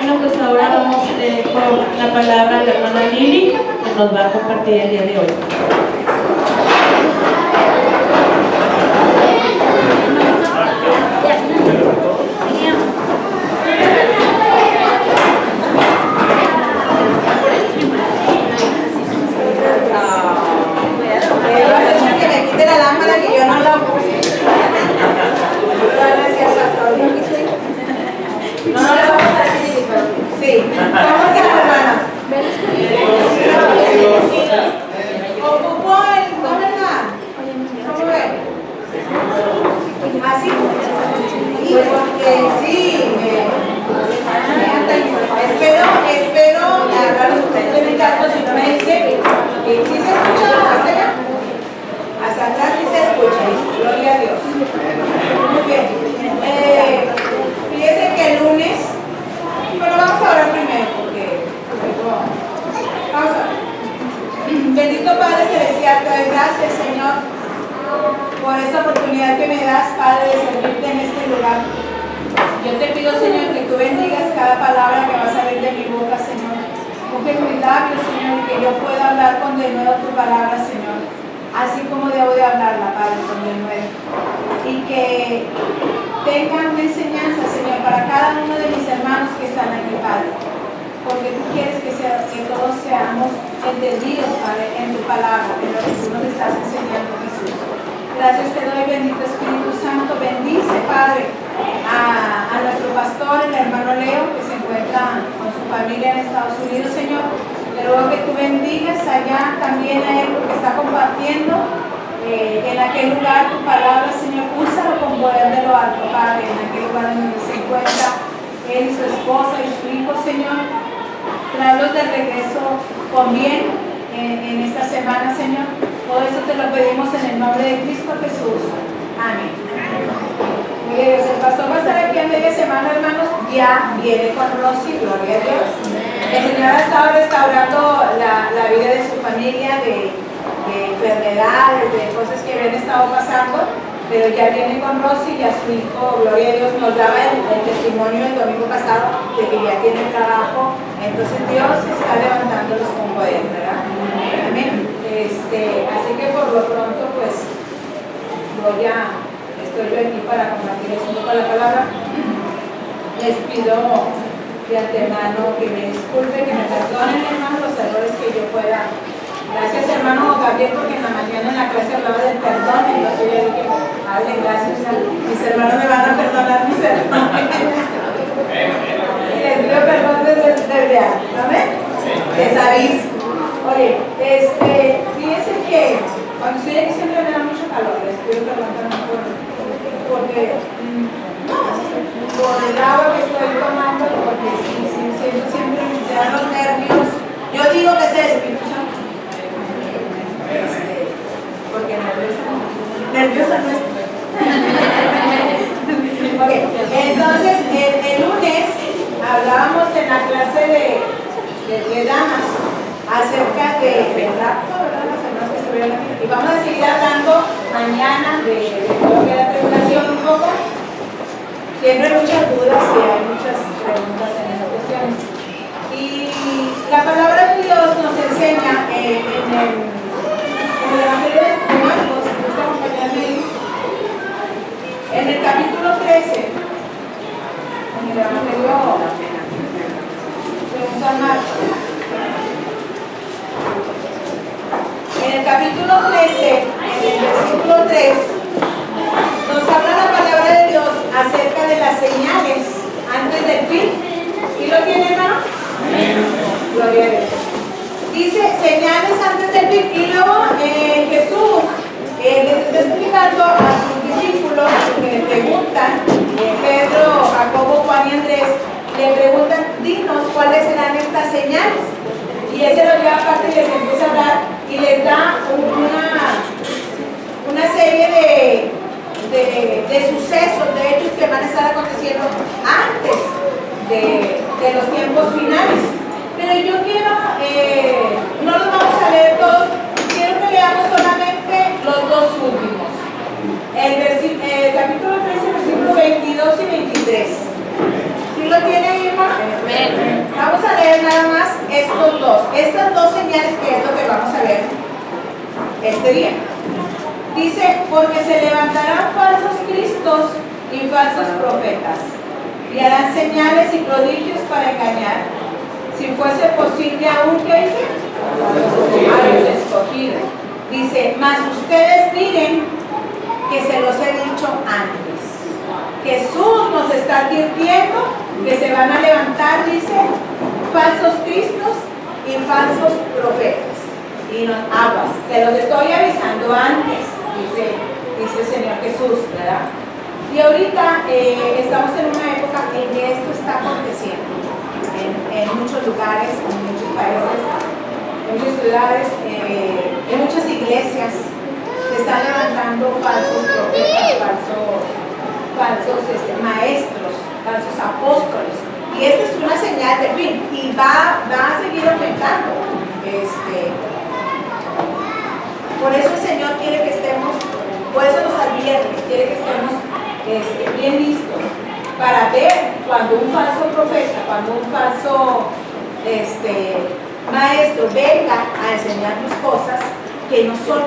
Bueno, pues ahora vamos con la palabra a la hermana Lili, que nos va a compartir el día de hoy. Que me quite la lámpara que yo no la puse. Gracias, pastor. No la vamos a decir, pero sí. ¿Cómo están, hermanas? Ocupó el, ¿no, verdad? ¿Cómo ven? Así. Pues porque sí, espero agarrar los ustedes de mi carro si no me dice. ¿Sí se escucha hasta allá? Hasta atrás sí se escucha, gloria a Dios. Muy bien. Fíjense que el lunes, bueno, vamos a orar primero porque vamos a ver. Bendito Padre Celestial, te doy gracias, Señor, por esta oportunidad que me das, Padre, de servirte en este lugar. Yo te pido, Señor, que tú bendigas cada palabra que va a salir de mi boca, Señor. Coge mis labios, Señor, y que yo pueda hablar con denuedo tu palabra, Señor, así como debo de hablarla, Padre, con denuedo. Y que tengan una enseñanza, Señor, para cada uno de mis hermanos que están aquí, Padre, porque tú quieres que todos seamos entendidos, Padre, en tu palabra, en lo que tú nos estás enseñando, Jesús. Gracias te doy, bendito Espíritu Santo. Bendice, Padre, a nuestro pastor, el hermano Leo, que se encuentra con su familia en Estados Unidos, Señor. Te ruego que tú bendigas allá también a él, porque está compartiendo en aquel lugar tu palabra, Señor. Úsalo con poder de lo alto, Padre, en aquel lugar en donde se encuentra él y su esposa y su hijo, Señor. Tráelos de regreso con bien en esta semana, Señor. Todo esto te lo pedimos en el nombre de Cristo Jesús. Amén. Mire Dios, el pastor va a estar aquí a media semana, hermanos. Ya viene con Rosy, gloria a Dios. El Señor ha estado restaurando la vida de su familia, de enfermedades, de cosas que habían estado pasando, pero ya viene con Rosy y a su hijo, gloria a Dios, nos daba el testimonio el domingo pasado de que ya tiene trabajo. Entonces Dios está levantándolos con poder, ¿verdad? Amén. Así que por lo pronto, pues, estoy yo aquí para compartirles un poco la palabra. Les pido de antemano que me disculpen, que me perdonen, hermanos, los errores que yo pueda. Gracias, hermano Gabriel, porque en la mañana en la clase hablaba del perdón, y yo soy el que hable gracias a mis hermanos, me van a perdonar mis errores. Les pido perdón desde antes, ¿amén? Les aviso. Oye, fíjense que cuando estoy aquí siempre me da mucho calor, les pido perdón también porque por el agua que estoy tomando, porque siempre me dan los nervios. Yo digo que es el Espíritu Santo. Porque nerviosa no es. Okay. Entonces, el lunes hablábamos en la clase de damas acerca del rapto, ¿verdad? Las hermanas que estuvieron aquí. Y vamos a seguir hablando mañana de lo que es la tribulación un poco. Siempre hay muchas dudas y hay muchas preguntas en esas cuestiones. Y la palabra de Dios nos enseña en el Evangelio de Marcos, en el capítulo 13, en el Evangelio de San Marcos, en el capítulo 13, en el versículo 3, nos habla la palabra de Dios acerca de las señales antes del fin. ¿Y lo tiene, hermano? Gloria a Dios. Dice señales antes del fin, y luego Jesús les está explicando a sus discípulos que le preguntan, Pedro, Jacobo, Juan y Andrés, le preguntan, dinos cuáles serán estas señales. Y él se lo lleva aparte y les empieza a hablar y les da una serie de sucesos, de hechos que van a estar aconteciendo antes de los tiempos finales. Pero yo quiero, no los vamos a leer todos, quiero que leamos solamente los dos últimos. El capítulo 13, versículos 22 y 23. ¿Sí lo tiene ahí, hermano? estas dos señales que es lo que vamos a ver este día. Dice, porque se levantarán falsos cristos y falsos profetas, y harán señales y prodigios para engañar, si fuese posible aún, ¿qué dice? A los escogidos. Dice, mas ustedes miren que se los he dicho antes. Jesús nos está advirtiendo que se van a levantar, dice, falsos cristos y falsos profetas. Y nos aguas, se los estoy avisando antes, dice el Señor Jesús, ¿verdad? Y ahorita estamos en una época en que esto está aconteciendo en muchos lugares, en muchos países, en muchas ciudades, en muchas iglesias se están levantando falsos profetas, falsos maestros, falsos apóstoles. Y esta es una señal de fin y va a seguir aumentando. Por eso el Señor quiere que estemos, por eso nos advierte, quiere que estemos bien listos para ver cuando un falso profeta, cuando un falso maestro venga a enseñarnos cosas que no son.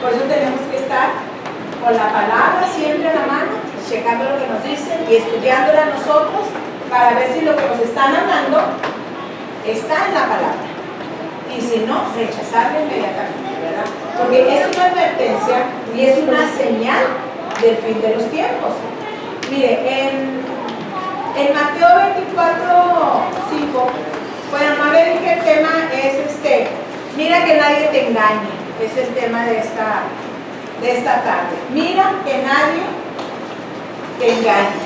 Por eso tenemos que estar con la palabra siempre en la mano, checando lo que nos dicen y estudiándola nosotros para ver si lo que nos están hablando está en la palabra. Y si no, rechazarlo inmediatamente, ¿verdad? Porque es una advertencia y es una señal del fin de los tiempos. Mire, en Mateo 24:5, bueno, no le dije el tema, es mira que nadie te engañe, es el tema de esta tarde. Mira que nadie te engañe.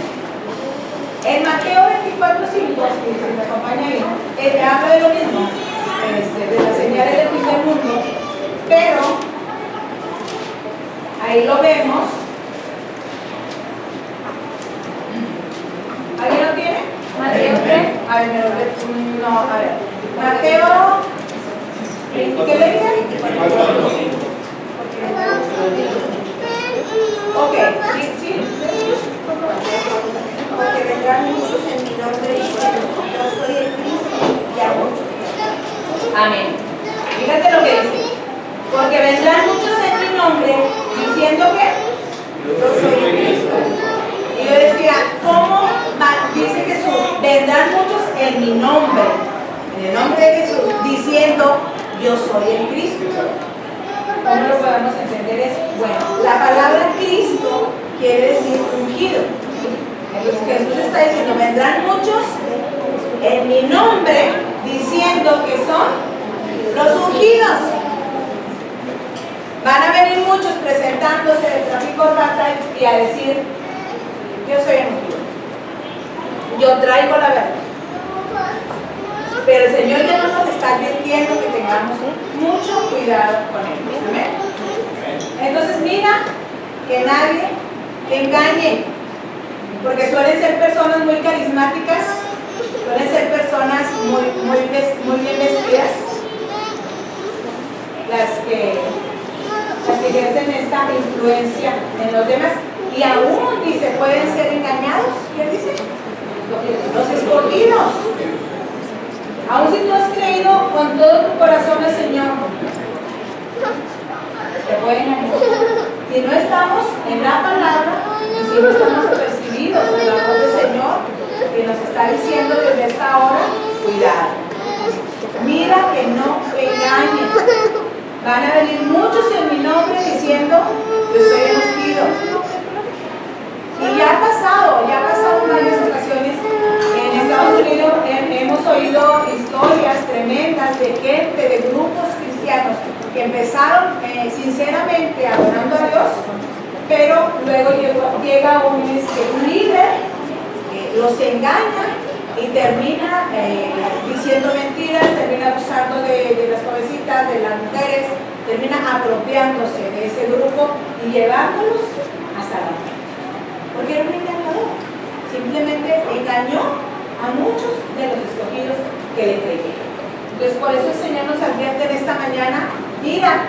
En Mateo 24:5, si me acompaña ahí, habla de lo mismo, de las señales del fin del mundo, pero ahí lo vemos. ¿Alguien lo tiene? Mateo 3. A ver, no, a ver. Mateo. ¿Qué le dije? Ok, sí. Porque vendrán muchos en mi nombre diciendo, yo soy el Cristo, y a muchos. Amén. Fíjate lo que dice. Porque vendrán muchos en mi nombre diciendo que yo soy el Cristo. Y yo decía, ¿cómo dice Jesús? Vendrán muchos en mi nombre, en el nombre de Jesús, diciendo, yo soy el Cristo. ¿Cómo lo podemos entender eso? Bueno, la palabra Cristo quiere decir ungido. Entonces Jesús está diciendo, vendrán muchos en mi nombre diciendo que son los ungidos. Van a venir muchos presentándose de tráfico rata y a decir, yo soy el ungido, yo traigo la verdad. Pero el Señor ya nos está advirtiendo que tengamos mucho cuidado con él. ¿Amén? Entonces mira que nadie te engañe, porque suelen ser personas muy carismáticas, suelen ser personas muy bien vestidas, las que ejercen esta influencia en los demás, y aún dice, pueden ser engañados. ¿Qué dice? Los escogidos. Aún si tú has creído con todo tu corazón al Señor, te pueden engañar. Si no estamos en la palabra, y si no estamos percibidos por la voz del Señor, que nos está diciendo desde esta hora, cuidado. Mira que no te engañen. Van a venir muchos en mi nombre diciendo, yo soy el ungido. Y ya ha pasado en varias ocasiones. En Estados Unidos hemos oído historias tremendas de gente, de grupos cristianos que empezaron sinceramente adorando a Dios, pero luego llega un líder, los engaña y termina diciendo mentiras, termina abusando de las jovencitas, de las mujeres, termina apropiándose de ese grupo y llevándolos hasta la muerte. Porque era un engañador, simplemente engañó a muchos de los escogidos que le creyeron. Entonces por eso el Señor nos advierte en esta mañana, mira,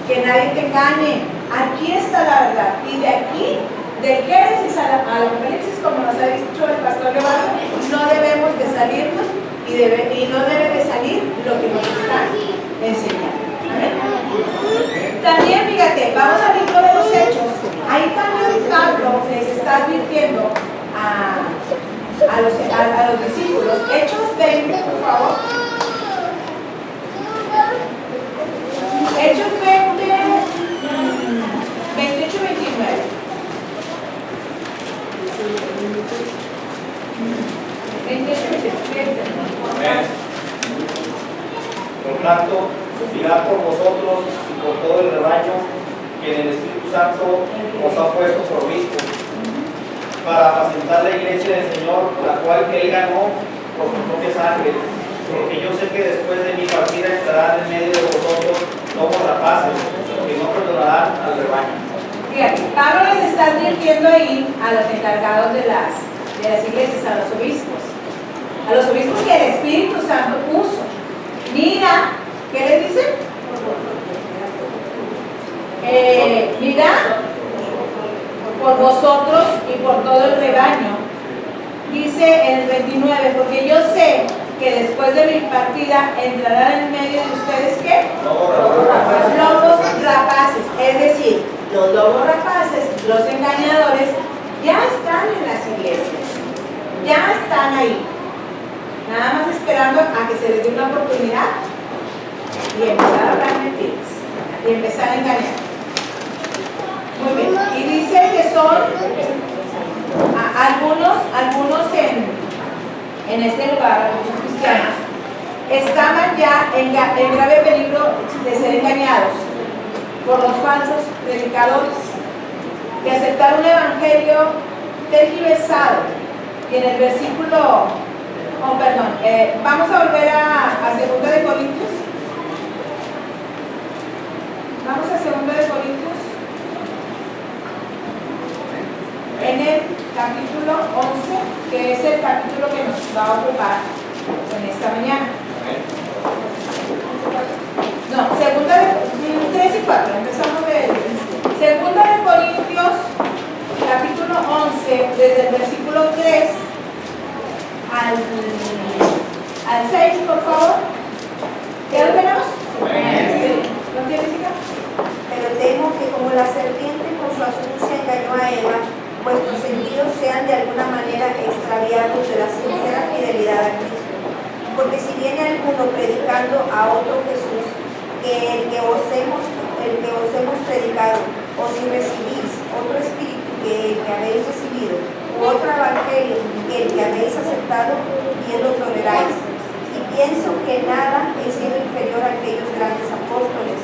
que nadie te engañe, aquí está la verdad, y de aquí, del Génesis al Apocalipsis, como nos ha dicho el pastor Leonardo, no debemos de salirnos y y no debe de salir lo que nos está enseñando. ¿Amén? También fíjate, vamos al libro de los Hechos. Ahí también Pablo les está advirtiendo a los discípulos. Hechos 20, por favor. Hechos 20, 28 y 29. Por tanto, mirad por vosotros y por todo el rebaño que en el Espíritu Santo os ha puesto por obispo, para apacentar la iglesia del Señor, la cual que él ganó por su propia sangre, porque yo sé que después de mi partida estarán en medio de vosotros lobos rapaces, que no perdonarán al rebaño. Fíjate, Pablo les está advirtiendo ahí a los encargados de las iglesias, a los obispos que el Espíritu Santo puso. Mira, ¿qué les dice? Mira por vosotros y por todo el rebaño. Dice en el 29, porque yo sé que después de mi partida entrarán en medio de ustedes, ¿qué? Lobos rapaces. Es decir, los lobos rapaces, los engañadores, ya están en las iglesias, ya están ahí, nada más esperando a que se les dé una oportunidad y empezar a hablar mentiras y empezar a engañar. Muy bien, y dice que son algunos en este lugar, algunos cristianos, estaban ya en grave peligro de ser engañados por los falsos predicadores que aceptaron un evangelio tergiversado. Y en el versículo, vamos a volver a 2 de Corintios. Vamos a 2 de Corintios. En el capítulo 11, que es el capítulo que nos va a ocupar en esta mañana. No, 3 y 4, empezamos de 2 de Corintios, capítulo 11, desde el versículo 3 al 6, por favor. ¿Ya lo tenemos? ¿Lo tienes, hija? Pero temo que como la serpiente con su astucia engañó a Eva, vuestros sentidos sean de alguna manera extraviados de la sincera fidelidad a Cristo. Porque si viene alguno predicando a otro Jesús, que el que os hemos predicado, o si recibís otro espíritu que el que habéis recibido, u otro evangelio que el que habéis aceptado, bien lo toleráis. Y pienso que nada he sido inferior a aquellos grandes apóstoles,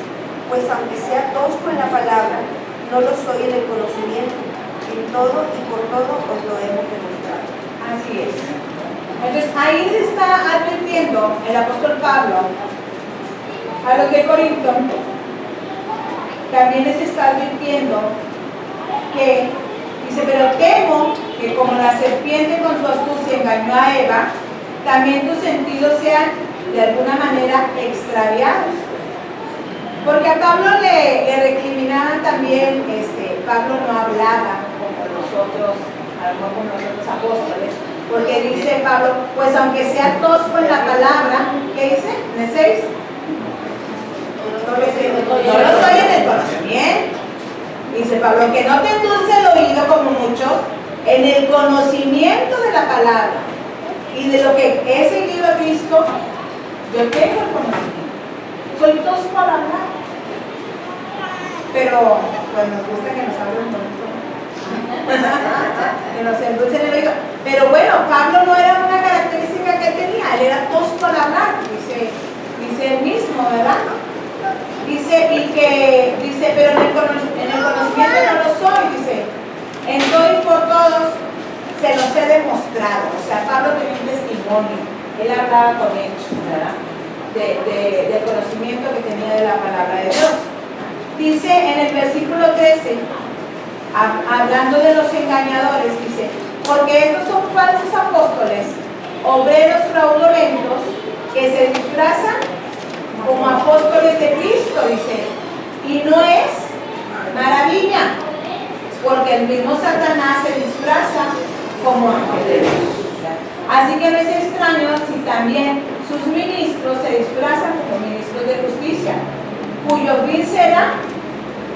pues aunque sea tosco en la palabra, no lo soy en el conocimiento. En todo y por todo os lo hemos demostrado. Así es. Entonces ahí se está advirtiendo el apóstol Pablo a los de Corinto. También les está advirtiendo que dice, pero temo que como la serpiente con su astucia engañó a Eva, también tus sentidos sean de alguna manera extraviados. Porque a Pablo le recriminaban también, Pablo no hablaba como nosotros, a lo mejor como los otros apóstoles, porque dice Pablo, pues aunque sea tosco en la palabra, ¿qué dice? ¿En el 6? No lo soy en el conocimiento. Dice Pablo, que no te endulce el oído como muchos, en el conocimiento de la palabra y de lo que he seguido a Cristo, yo tengo el conocimiento. Soy tosco al hablar. Pero, pues nos gusta que nos hablen bonito. Que nos endulcen el oído. Pero bueno, Pablo no era una característica que él tenía, él era tosco al hablar, dice él mismo, ¿verdad? Dice, pero en el conocimiento no lo soy, dice, en todo y por todos se los he demostrado. O sea, Pablo tenía un testimonio, él hablaba con hechos, ¿verdad? Del conocimiento que tenía de la palabra de Dios. Dice en el versículo 13, hablando de los engañadores, dice, porque estos son falsos apóstoles, obreros fraudulentos, que se disfrazan como apóstoles de Cristo, dice, y no es maravilla, porque el mismo Satanás se disfraza como ángel de Dios. Así que no es extraño si también sus ministros se disfrazan como ministros de justicia, cuyo fin será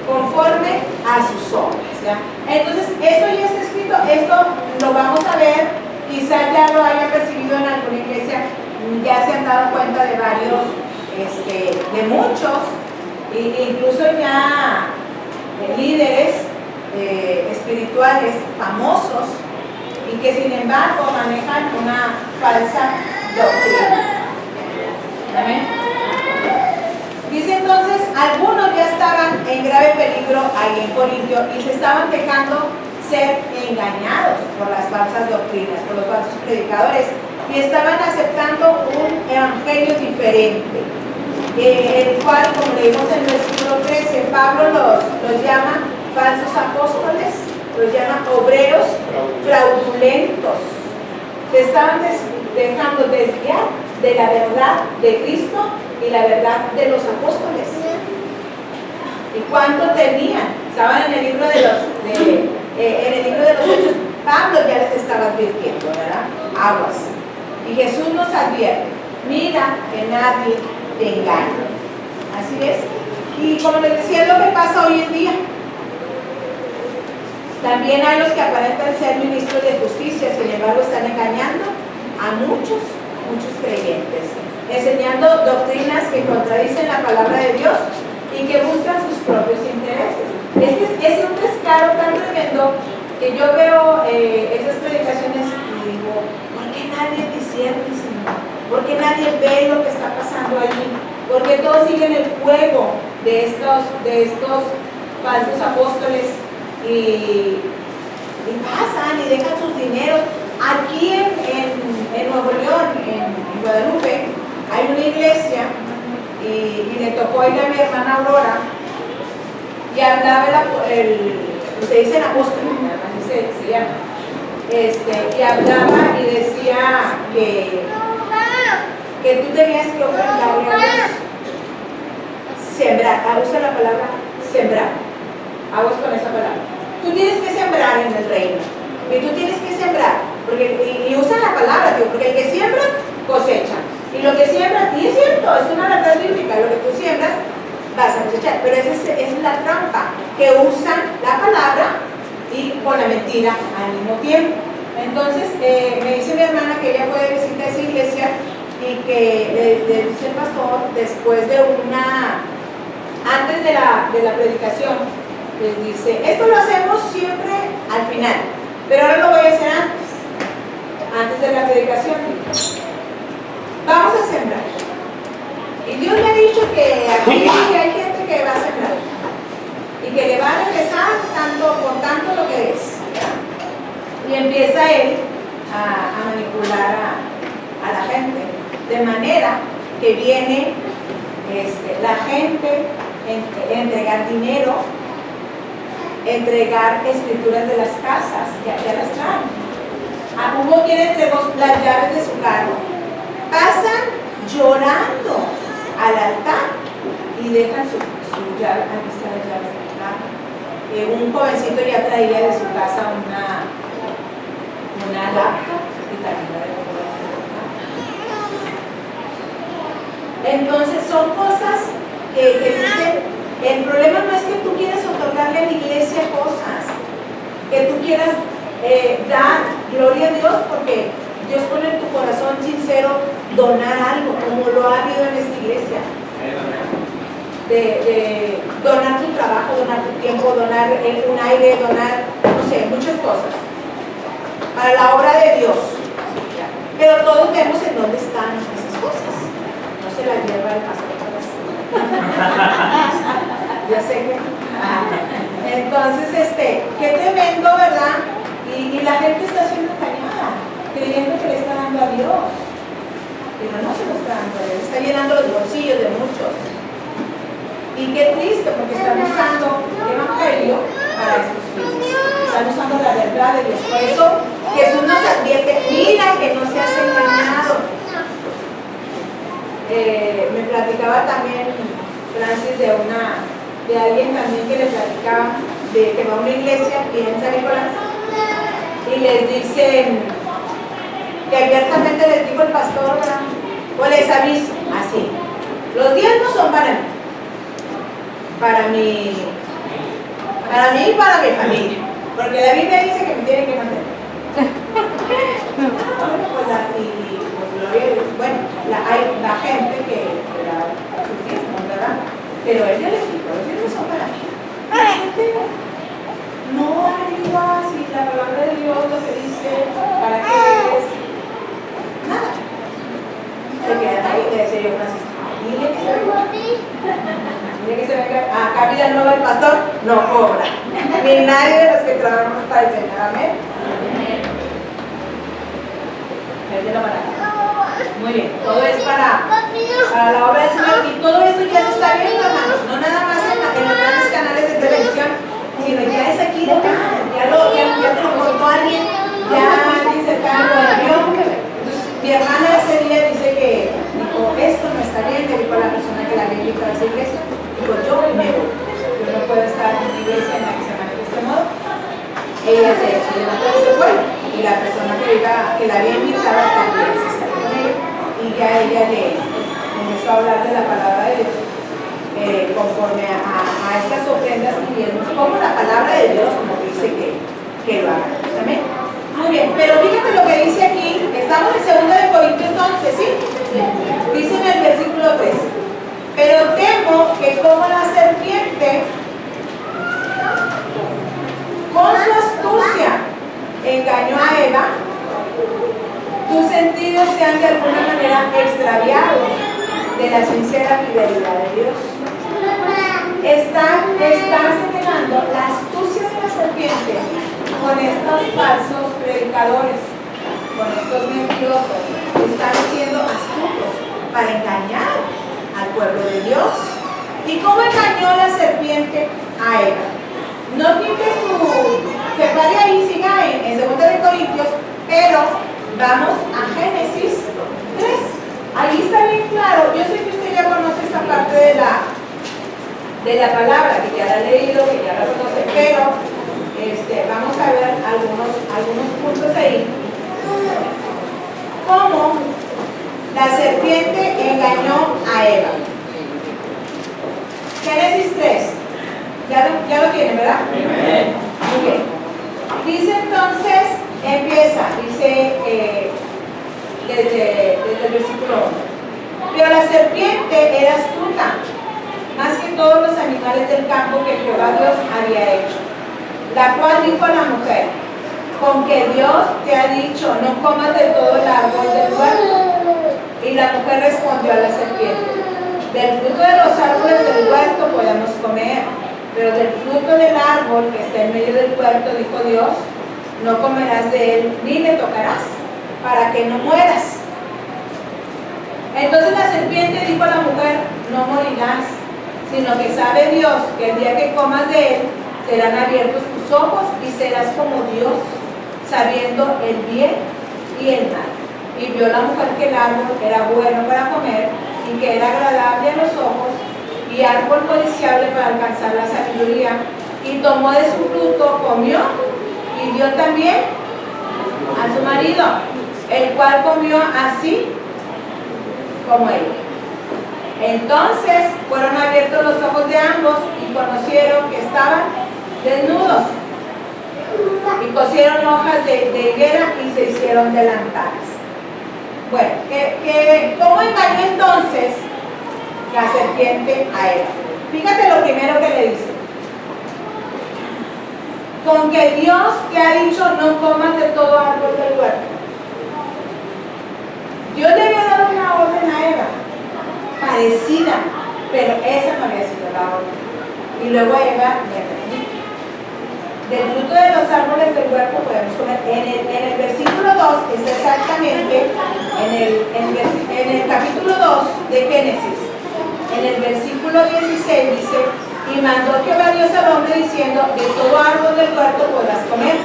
conforme a sus obras, ¿ya? Entonces, eso ya está escrito, esto lo vamos a ver, quizás ya lo hayan percibido en alguna iglesia, ya se han dado cuenta de varios, de muchos, incluso ya líderes espirituales famosos, y que sin embargo manejan una falsa doctrina. ¿Amén? Dice entonces, algunos ya estaban en grave peligro ahí en Corintio y se estaban dejando ser engañados por las falsas doctrinas, por los falsos predicadores, y estaban aceptando un evangelio diferente, el cual, como leímos en el versículo 13, Pablo los llama falsos apóstoles, los llama obreros fraudulentos. Se estaban dejando desviar de la verdad de Cristo y la verdad de los apóstoles. ¿Y cuánto tenían? Estaban en el libro de los Hechos. Pablo ya les estaba advirtiendo, ¿verdad? Aguas. Y Jesús nos advierte, mira que nadie te engañe. Así es. Y como les decía, es lo que pasa hoy en día. También hay los que aparentan ser ministros de justicia, sin embargo están engañando a muchos creyentes, enseñando doctrinas que contradicen la palabra de Dios y que buscan sus propios intereses. Es un descaro tan tremendo que yo veo esas predicaciones y digo, ¿por qué nadie discierne, Señor? ¿Por qué nadie ve lo que está pasando allí? ¿Por qué todos siguen el juego de estos falsos apóstoles y pasan y dejan sus dineros? Aquí en Nuevo León, en Guadalupe, hay una iglesia y le tocó ir a mi hermana Aurora y hablaba se dice el apóstol, así se llama, y hablaba y decía que tú tenías que ofrendarle a Dios, sembrar, usa la palabra sembrar, aguas con esa palabra. Tú tienes que sembrar en el reino, y tú tienes que sembrar, y usa la palabra, tío, porque el que siembra, cosecha, y lo que siembra, y es cierto, es una verdad bíblica, lo que tú siembras, vas a cosechar, pero esa es la trampa, que usan la palabra y con la mentira al mismo tiempo. Entonces, me dice mi hermana que ella fue de visita a esa iglesia, y que le dice el pastor, después de antes de la predicación, les dice, esto lo hacemos siempre al final, pero ahora lo voy a hacer antes de la predicación. Vamos a sembrar. Y Dios me ha dicho que aquí hay gente que va a sembrar y que le va a regresar por tanto lo que es. Y empieza él a manipular a la gente, de manera que viene la gente a entregar dinero, entregar escrituras de las casas, ya las traen. Hubo quien entregó las llaves de su carro, pasan llorando al altar y dejan su llave. Aquí están las llaves del carro. Un jovencito ya traía de su casa una laptop y también la dejó por ahí. Entonces son cosas que dicen. El problema no es que tú quieras otorgarle a la iglesia cosas, que tú quieras dar gloria a Dios, porque Dios pone en tu corazón sincero donar algo, como lo ha habido en esta iglesia. De donar tu trabajo, donar tu tiempo, donar un aire, donar, no sé, muchas cosas para la obra de Dios. Pero todos vemos en dónde están esas cosas. No se las lleva el pastor para ya sé que. Entonces, qué tremendo, ¿verdad? Y la gente está siendo engañada, creyendo que le está dando a Dios. Pero no se lo está dando a Dios, está llenando los bolsillos de muchos. Y qué triste, porque están usando el evangelio para estos fines. Están usando la verdad de Dios. Por eso Jesús nos advierte, mira que no seas engañado. Me platicaba también Francis de alguien también que le platicaba de que va a una iglesia aquí en San Nicolás y les dicen que abiertamente les dijo el pastor, ¿verdad? O les aviso, así. Los diezmos son para mí. Para mí y para mi familia. Porque la Biblia dice que me tienen que mantener. Bueno, hay la gente que da sus diezmos, ¿verdad? Pero él ya les dijo, los diezmos son para mí. La gente no arriba si la palabra de Dios lo que dice, ¿para qué es? Nada. Se quedan ahí y le decía yo, Francisco, dile que se venga. Dile que se venga. Acá vida no va el pastor, no cobra. Ni nadie de los que trabajamos para el Señor. Amén. Muy bien, todo es para la obra del Señor y todo esto ya se está viendo, hermanos, no nada más en los grandes canales de televisión, sino ya es aquí local, ya te lo contó alguien, ya alguien cercano lo vio. Entonces, mi hermana ese día dice que dijo, esto no está bien, le dijo a la persona que la había invitado a esa iglesia, dijo, yo me voy, yo no puedo estar en una iglesia en la que se maneja de este modo. Ella se levantó y se fue, y la persona que la había invitado también se salió con ella, y ya ella le empezó a hablar de la palabra de Dios conforme a estas ofrendas y diezmos, como la palabra de Dios como dice que lo hagan. ¿Amén? Muy bien, pero fíjate lo que dice aquí, estamos en 2 Corintios 11, ¿sí? Dice en el versículo 3, pero temo que como la serpiente con su astucia engañó a Eva, tus sentidos sean de alguna manera extraviados de la sincera fidelidad de Dios. Están señalando la astucia de la serpiente con estos falsos predicadores, con estos mentirosos. Están siendo astutos para engañar al pueblo de Dios. ¿Y cómo engañó la serpiente a Eva? No quite se pare ahí, siga en 2 Corintios, pero vamos a Génesis 3. Ahí está bien claro. Yo sé que usted ya conoce esta parte de la palabra, que ya la ha leído, que ya la conoce, pero vamos a ver algunos puntos ahí. Cómo la serpiente engañó a Eva. Génesis 3. Ya lo tienen, ¿verdad? Muy bien. Dice entonces, dice desde el versículo 1. Pero la serpiente era astuta, más que todos los animales del campo que Jehová Dios había hecho, la cual dijo a la mujer, con que Dios te ha dicho, no comas de todo el árbol del huerto. Y la mujer respondió a la serpiente, del fruto de los árboles del huerto podemos comer, pero del fruto del árbol que está en medio del huerto, dijo Dios, no comerás de él, ni le tocarás, para que no mueras. Entonces la serpiente dijo a la mujer, no morirás, sino que sabe Dios que el día que comas de él, serán abiertos tus ojos y serás como Dios, sabiendo el bien y el mal. Y vio la mujer que el árbol era bueno para comer y que era agradable a los ojos y árbol codiciable para alcanzar la sabiduría, y tomó de su fruto, comió y dio también a su marido, el cual comió así como ella. Entonces fueron abiertos los ojos de ambos y conocieron que estaban desnudos, y cosieron hojas de higuera y se hicieron delantales. Bueno, ¿cómo engañó entonces la serpiente a Eva? Fíjate lo primero que le dice. Con que Dios te ha dicho no comas de todo árbol del huerto. Dios le había dado una orden a Eva, parecida, pero esa no había sido la orden. Y luego Eva le repite. Del fruto de los árboles del huerto podemos comer. En el versículo 2 está exactamente, en el capítulo 2 de Génesis, en el versículo 16 dice, y mandó Jehová Dios al hombre diciendo, de todo árbol del huerto podrás comer,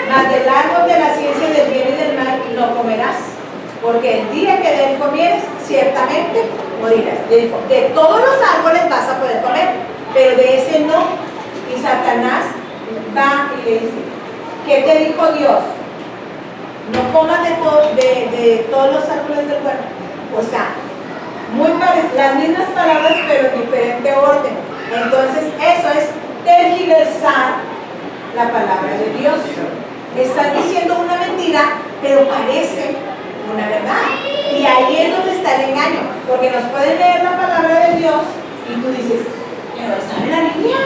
mas del árbol de la ciencia del bien y del mal no comerás, porque el día que de él comieres, ciertamente morirás. Le dijo, de todos los árboles vas a poder comer, pero de ese no. Y Satanás va y le dice, ¿qué te dijo Dios? no comas de todos los árboles del huerto. O sea, las mismas palabras pero en diferente orden. Entonces eso es tergiversar la palabra de Dios. Estás diciendo una mentira, pero parece una verdad. Y ahí es donde está el engaño, porque nos pueden leer la palabra de Dios y tú dices, pero está en la Biblia.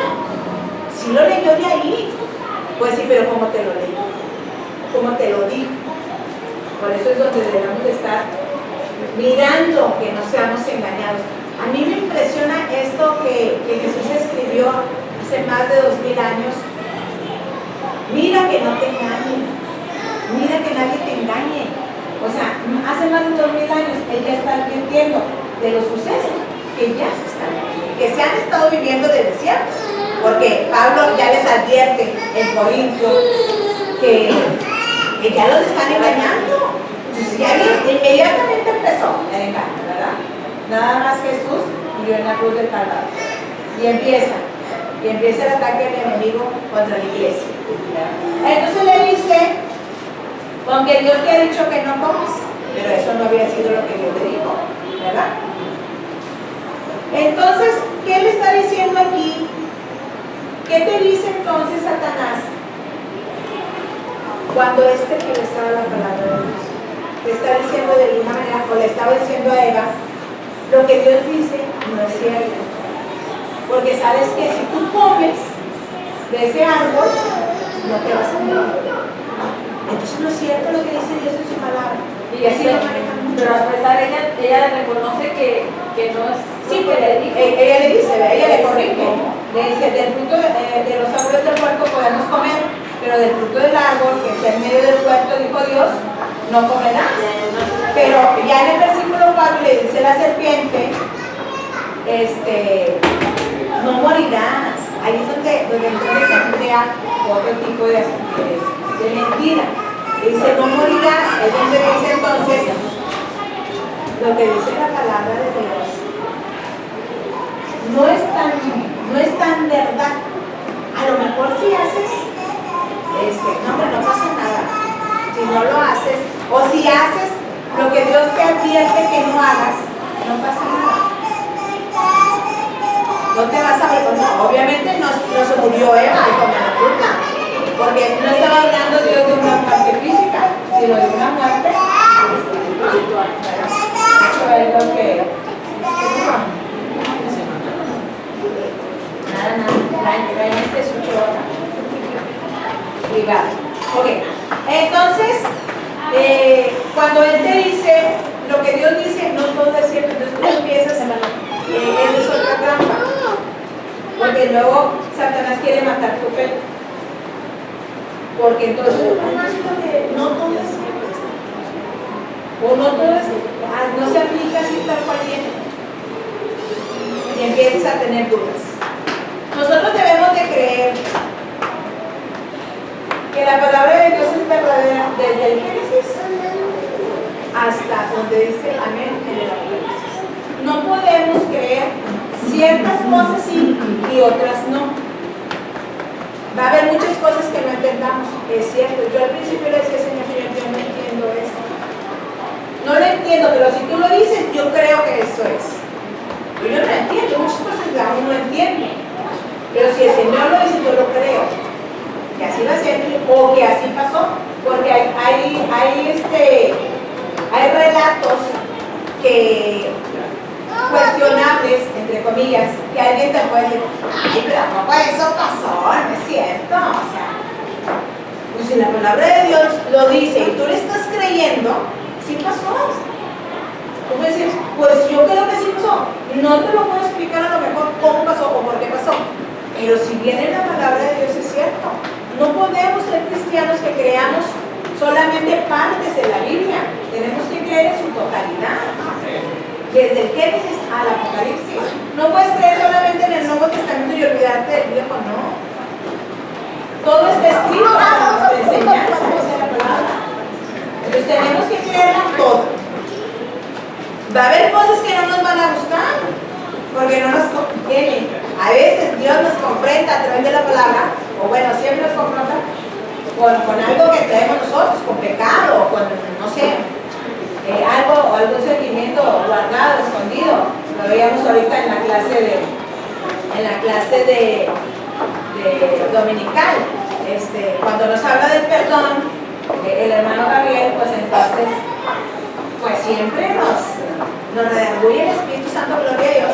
Sí lo leyó de ahí. Pues sí, pero ¿cómo te lo leí? ¿Cómo te lo dijo? Por eso es donde debemos de estar mirando que no seamos engañados. A mí me impresiona esto que Jesús escribió hace más de 2000 años. Mira que no te engañen, mira que nadie te engañe. O sea, hace más de 2000 años Él ya está advirtiendo de los sucesos que ya se están viviendo, que se han estado viviendo desde siempre. Porque Pablo ya les advierte en Corintio que ya los están engañando. Entonces ya inmediatamente empezó el engaño, ¿verdad? Nada más Jesús murió en la cruz del Calvario. Y empieza el ataque del enemigo contra la iglesia. Entonces le dice, con que Dios te ha dicho que no comas, pero eso no había sido lo que Dios le dijo, ¿verdad? Entonces, ¿qué le está diciendo aquí? ¿Qué te dice entonces Satanás cuando tergiversaba la palabra de Dios? Te está diciendo de alguna manera, o le estaba diciendo a Eva, lo que Dios dice no es cierto. Porque sabes que si tú comes de ese árbol, no te vas a morir. Entonces no es cierto lo que dice Dios en su palabra. Y así lo manejan mucho. Pero a pesar ella reconoce que no es. Sí, pero ella le dice, ella le corrige. Le dice, del fruto de los árboles del huerto podemos comer, pero del fruto del árbol que está en medio del huerto, dijo Dios, no comerás. Pero ya en el versículo 4 le dice la serpiente, no morirás. Ahí es donde entonces se emplea otro tipo de mentira. Dice, no morirás. Es donde dice entonces lo que dice la palabra de Dios. No es tan verdad. A lo mejor si haces, no pasa nada. Si no lo haces, o si haces lo que Dios te advierte que no hagas, no pasa nada. No te vas a ver, no, obviamente no se murió Eva de comer la fruta, porque no estaba hablando Dios de una muerte física, sino de una muerte espiritual. Eso es lo que Nada, este es un chorro. Privado. Ok, entonces, cuando Él te dice lo que Dios dice, no todo es cierto, entonces tú empiezas a esa es otra trampa. Porque luego Satanás quiere matar tu fe. Porque entonces no todo es cierto. O no todo es, no se aplica así tal cual viene. Y empiezas a tener dudas. Nosotros debemos de creer que la palabra de Dios es verdadera desde el Génesis hasta donde dice amén en el Apocalipsis. No podemos creer ciertas cosas sí y otras no. Va a haber muchas cosas que no entendamos, es cierto. Yo al principio le decía, Señor, yo no entiendo esto. No lo entiendo, pero si tú lo dices, yo creo que eso es. Pero yo no lo entiendo, muchas cosas aún no entiendo. Pero si el Señor lo dice, yo lo creo. Que así va a ser, o que así pasó. Porque hay relatos que cuestionables, entre comillas, que alguien te puede decir, ay, pero ¿cómo eso pasó? No es cierto. O sea, pues si la palabra de Dios lo dice y tú le estás creyendo, sí pasó. Tú puedes decir, pues yo creo que sí pasó. No te lo puedo explicar a lo mejor cómo pasó o por qué pasó. Pero si viene la palabra de Dios es cierto. No podemos ser cristianos que creamos solamente partes de la Biblia. Tenemos que creer en su totalidad. Desde el Génesis al Apocalipsis. No puedes creer solamente en el Nuevo Testamento y olvidarte del Viejo, no. Todo está escrito para nuestra enseñanza, esa es la palabra. Entonces tenemos que creer en todo. Va a haber cosas que no nos van a gustar, porque no nos convienen. A veces Dios nos confronta a través de la palabra, o bueno, siempre nos confronta con algo que traemos nosotros, con pecado, con, no sé, algún sentimiento guardado, escondido. Lo veíamos ahorita en la clase de dominical. Cuando nos habla del perdón, el hermano Gabriel, pues entonces, pues siempre nos redarguye el Espíritu Santo, gloria a Dios.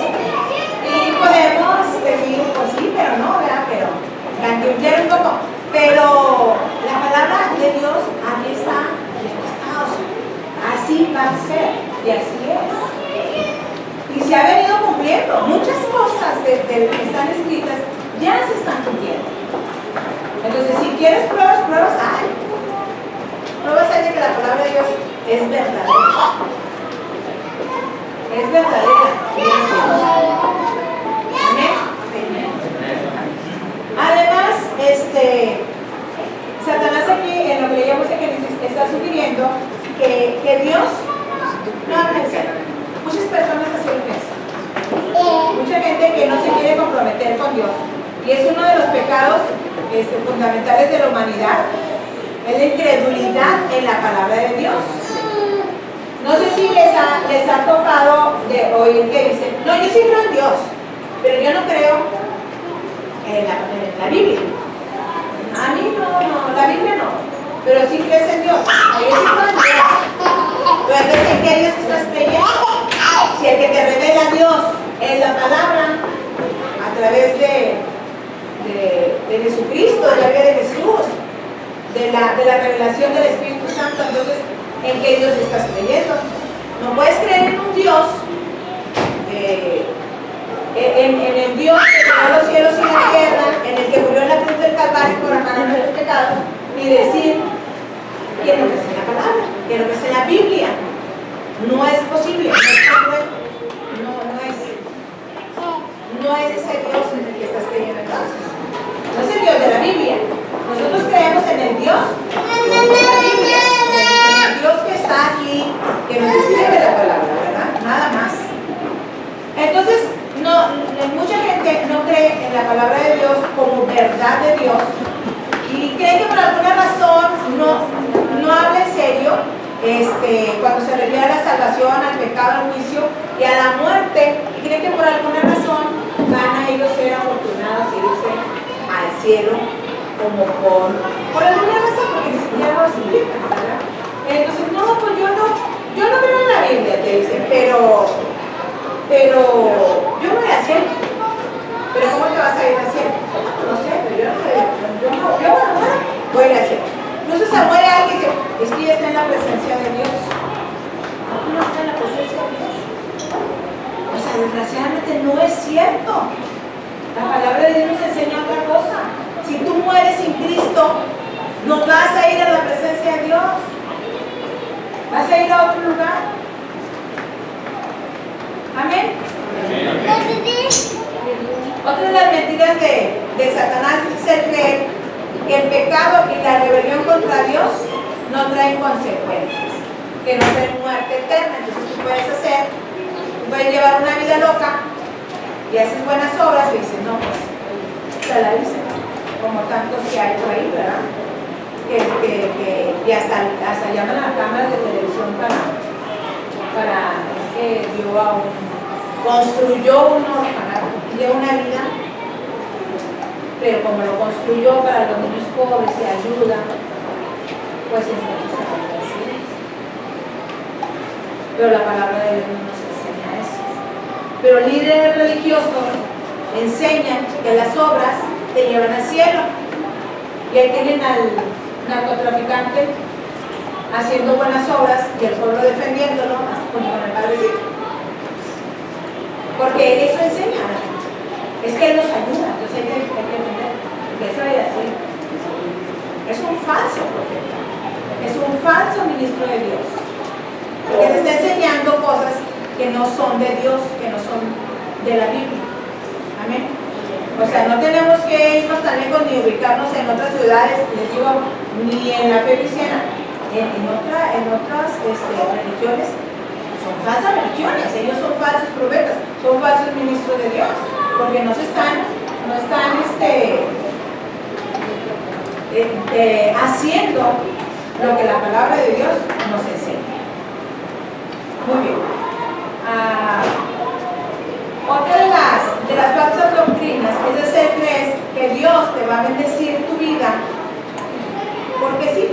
Y podemos decir, pues sí, pero no, ¿verdad? Pero cantinflear un poco. Pero la palabra de Dios aquí está registrada. Así va a ser, y así es. Y se ha venido cumpliendo. Muchas cosas que están escritas ya se están cumpliendo. Entonces, si quieres pruebas hay. Pruebas hay de que la palabra de Dios es verdadera. Es verdadera. Y es Dios. Amén. Además, Satanás aquí, en lo que leíamos en Génesis, está sugiriendo que Dios no habla en serio. Muchas personas así lo piensan. Mucha gente que no se quiere comprometer con Dios. Y es uno de los pecados fundamentales de la humanidad. Es la incredulidad en la palabra de Dios. No sé si les ha tocado de oír que dicen, no, yo sí creo en Dios, pero yo no creo en la Biblia. A mí no, la Biblia no, pero sí crees en Dios. Yo sí creo en Dios. Pero entonces, ¿en qué Dios estás creyendo? Si el que te revela a Dios es la palabra, a través de Jesucristo, de la vida de Jesús, de la revelación del Espíritu Santo, entonces, ¿en qué Dios estás creyendo? No puedes creer en un Dios, en el Dios que creó los cielos y la tierra, en el que murió en la cruz del Calvario por amar nuestros pecados, y decir que lo que es en la palabra, que lo que es en la Biblia. No es posible, no es ese Dios en el que estás creyendo entonces. No es el Dios de la Biblia. Nosotros creemos en el Dios de la Biblia, en el Dios que está aquí, que nos describe la palabra, ¿verdad? Nada más. Entonces, mucha gente no cree en la palabra de Dios como verdad de Dios y cree que por alguna razón no habla en serio cuando se refiere a la salvación, al pecado, al juicio y a la muerte, y cree que por alguna razón van a ellos ser afortunados y irse al cielo como por alguna razón, porque ni siquiera lo explican, ¿verdad? Entonces, no, pues yo no creo en la Biblia, te dicen, pero yo no voy al cielo. ¿Pero cómo te vas a ir al cielo? No sé, pero yo voy al cielo. Entonces se muere alguien y dice, es que ya está en la presencia de Dios. No está en la presencia de Dios. O sea, desgraciadamente no es cierto. La palabra de Dios nos enseña otra cosa. Si tú mueres sin Cristo, no vas a ir a la presencia de Dios. Vas a ir a otro lugar. Amén. Otra de las mentiras de Satanás es el creer que el pecado y la rebelión contra Dios no traen consecuencias, que no traen muerte eterna. Entonces tú puedes llevar una vida loca y haces buenas obras y dices, no, pues ya la hice, como tantos que hay por ahí, ¿verdad? Y hasta llaman a las cámaras de televisión para que construyó un orfanato, dio una vida, pero como lo construyó para los niños pobres y ayuda, pues entonces se va a decir. Pero la palabra de Dios no nos enseña eso. Pero líderes religiosos enseñan que las obras te llevan al cielo. Y ahí tienen al narcotraficante haciendo buenas obras y el pueblo defendiéndolo junto con el padrecito. Porque eso enseña a la gente. Es que Él nos ayuda, entonces hay que entender que eso es así. Es un falso profeta, es un falso ministro de Dios, porque te está enseñando cosas que no son de Dios, que no son de la Biblia. Amén. O sea, no tenemos que irnos tan lejos ni ubicarnos en otras ciudades, les digo, ni en la fe cristiana, en otras religiones. Son falsas religiones, ellos son falsos profetas, son falsos ministros de Dios, porque no están haciendo lo que la palabra de Dios nos enseña. Muy bien. Otra de las falsas doctrinas es hacer creer que Dios te va a bendecir tu vida porque sí,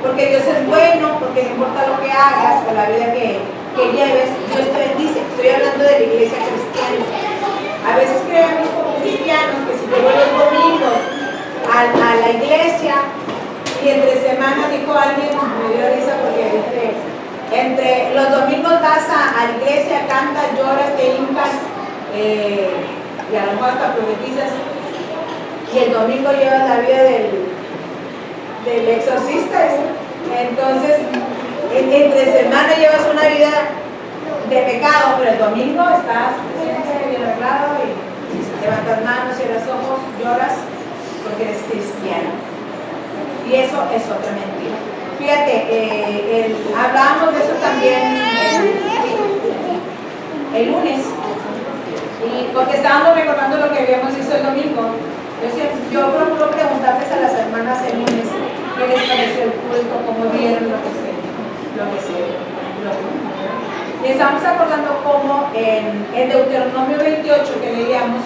porque Dios es bueno, porque no importa lo que hagas o la vida que lleves, Dios te bendice. Estoy hablando de la iglesia cristiana. A veces creemos como cristianos que si yo voy los domingos a la iglesia y entre semana, dijo alguien, me dio risa porque entre los domingos vas a la iglesia, cantas, lloras, te hincas y a lo mejor hasta profetizas, y el domingo llevas la vida del exorcista. Entonces entre semana llevas una vida de pecado, pero el domingo estás bien arreglado y levantas manos, cierras ojos, lloras porque eres cristiano. Y eso es otra mentira. Fíjate, hablábamos de eso también el lunes, y porque estábamos recordando lo que habíamos visto el domingo. Yo procuro preguntarles a las hermanas el lunes qué les pareció el culto, cómo vieron lo que se. Y estamos acordando cómo en Deuteronomio 28 que leíamos,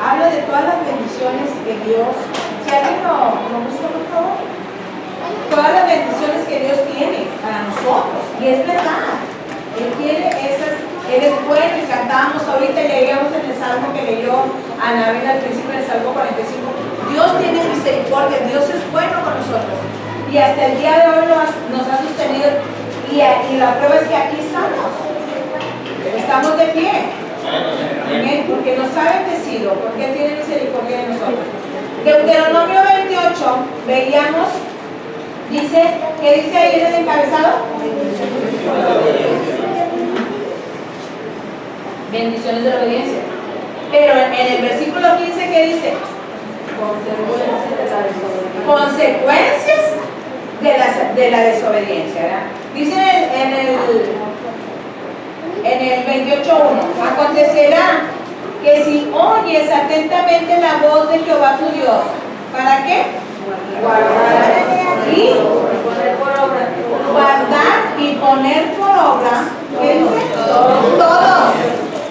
habla de todas las bendiciones que Dios, si alguien lo busca por favor, todas las bendiciones que Dios tiene para nosotros, y es verdad, Él tiene esas, Él es bueno, y cantábamos ahorita y leíamos en el Salmo que leyó Anabel al principio del Salmo 45, Dios tiene misericordia, Dios es bueno con nosotros, y hasta el día de hoy nos ha sostenido, y la prueba es que aquí estamos de pie. Amén, porque nos ha bendecido, porque tiene misericordia de nosotros. Deuteronomio 28, veíamos, dice, ¿qué dice ahí en el encabezado? Bendiciones de la obediencia. Pero en el versículo 15, ¿qué dice? Consecuencias de la desobediencia, ¿verdad? Dice en el 28.1, acontecerá que si oyes atentamente la voz de Jehová tu Dios, ¿para qué? Guardar y poner por obra, ¿qué dice? Todos.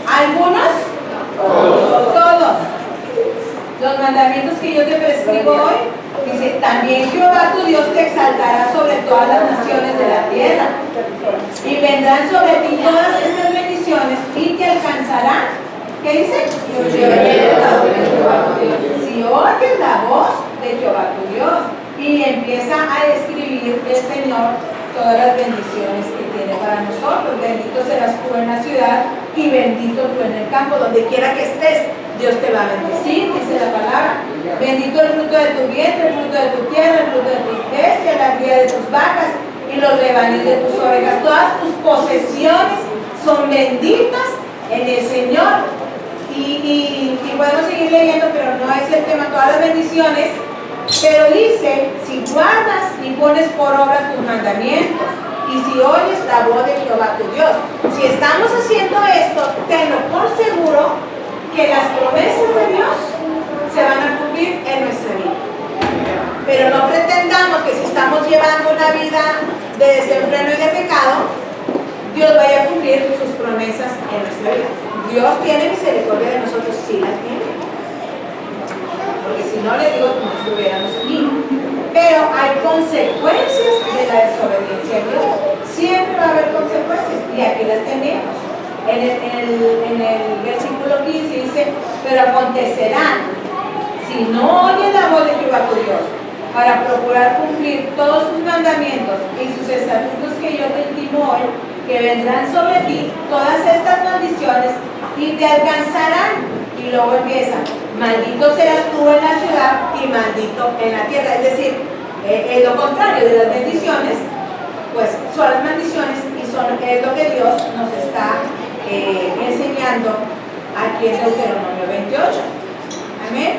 ¿Algunos? Todos. Los mandamientos que yo te prescribo hoy, dice, también Jehová tu Dios te exaltará sobre todas las naciones de la tierra, y vendrán sobre ti todas estas bendiciones y te alcanzarán. ¿Qué dice? Si oyes la voz de Jehová tu Dios. Y empieza a describir el Señor todas las bendiciones que tiene para nosotros. Bendito serás tú en la ciudad y bendito tú en el campo. Donde quiera que estés, Dios te va a bendecir, dice la palabra. Bendito el fruto de tu vientre, el fruto de tu tierra, el fruto de tus bestias, la cría de tus vacas y los rebaños de tus ovejas. Todas tus posesiones son benditas en el Señor. Y podemos seguir leyendo, pero no es el tema, todas las bendiciones. Pero dice, si guardas y pones por obra tus mandamientos, y si oyes la voz de Jehová tu Dios. Si estamos haciendo esto, tenlo por seguro que las promesas de Dios se van a cumplir en nuestra vida. Pero no pretendamos que si estamos llevando una vida de desenfreno y de pecado, Dios vaya a cumplir sus promesas en nuestra vida. Dios tiene misericordia de nosotros, sí las tiene. Porque si no, le digo que no estuviéramos aquí. Pero hay consecuencias de la desobediencia a Dios. Siempre va a haber consecuencias, y aquí las tenemos. En el versículo 15 dice, pero acontecerá, si no oyes la voz de Jehová tu Dios, para procurar cumplir todos sus mandamientos y sus estatutos que yo te intimo hoy, que vendrán sobre ti todas estas maldiciones y te alcanzarán. Y luego empieza, maldito serás tú en la ciudad y maldito en la tierra. Es decir, es lo contrario de las bendiciones, pues son las maldiciones y es lo que Dios nos está enseñando aquí en Deuteronomio 28. Amén.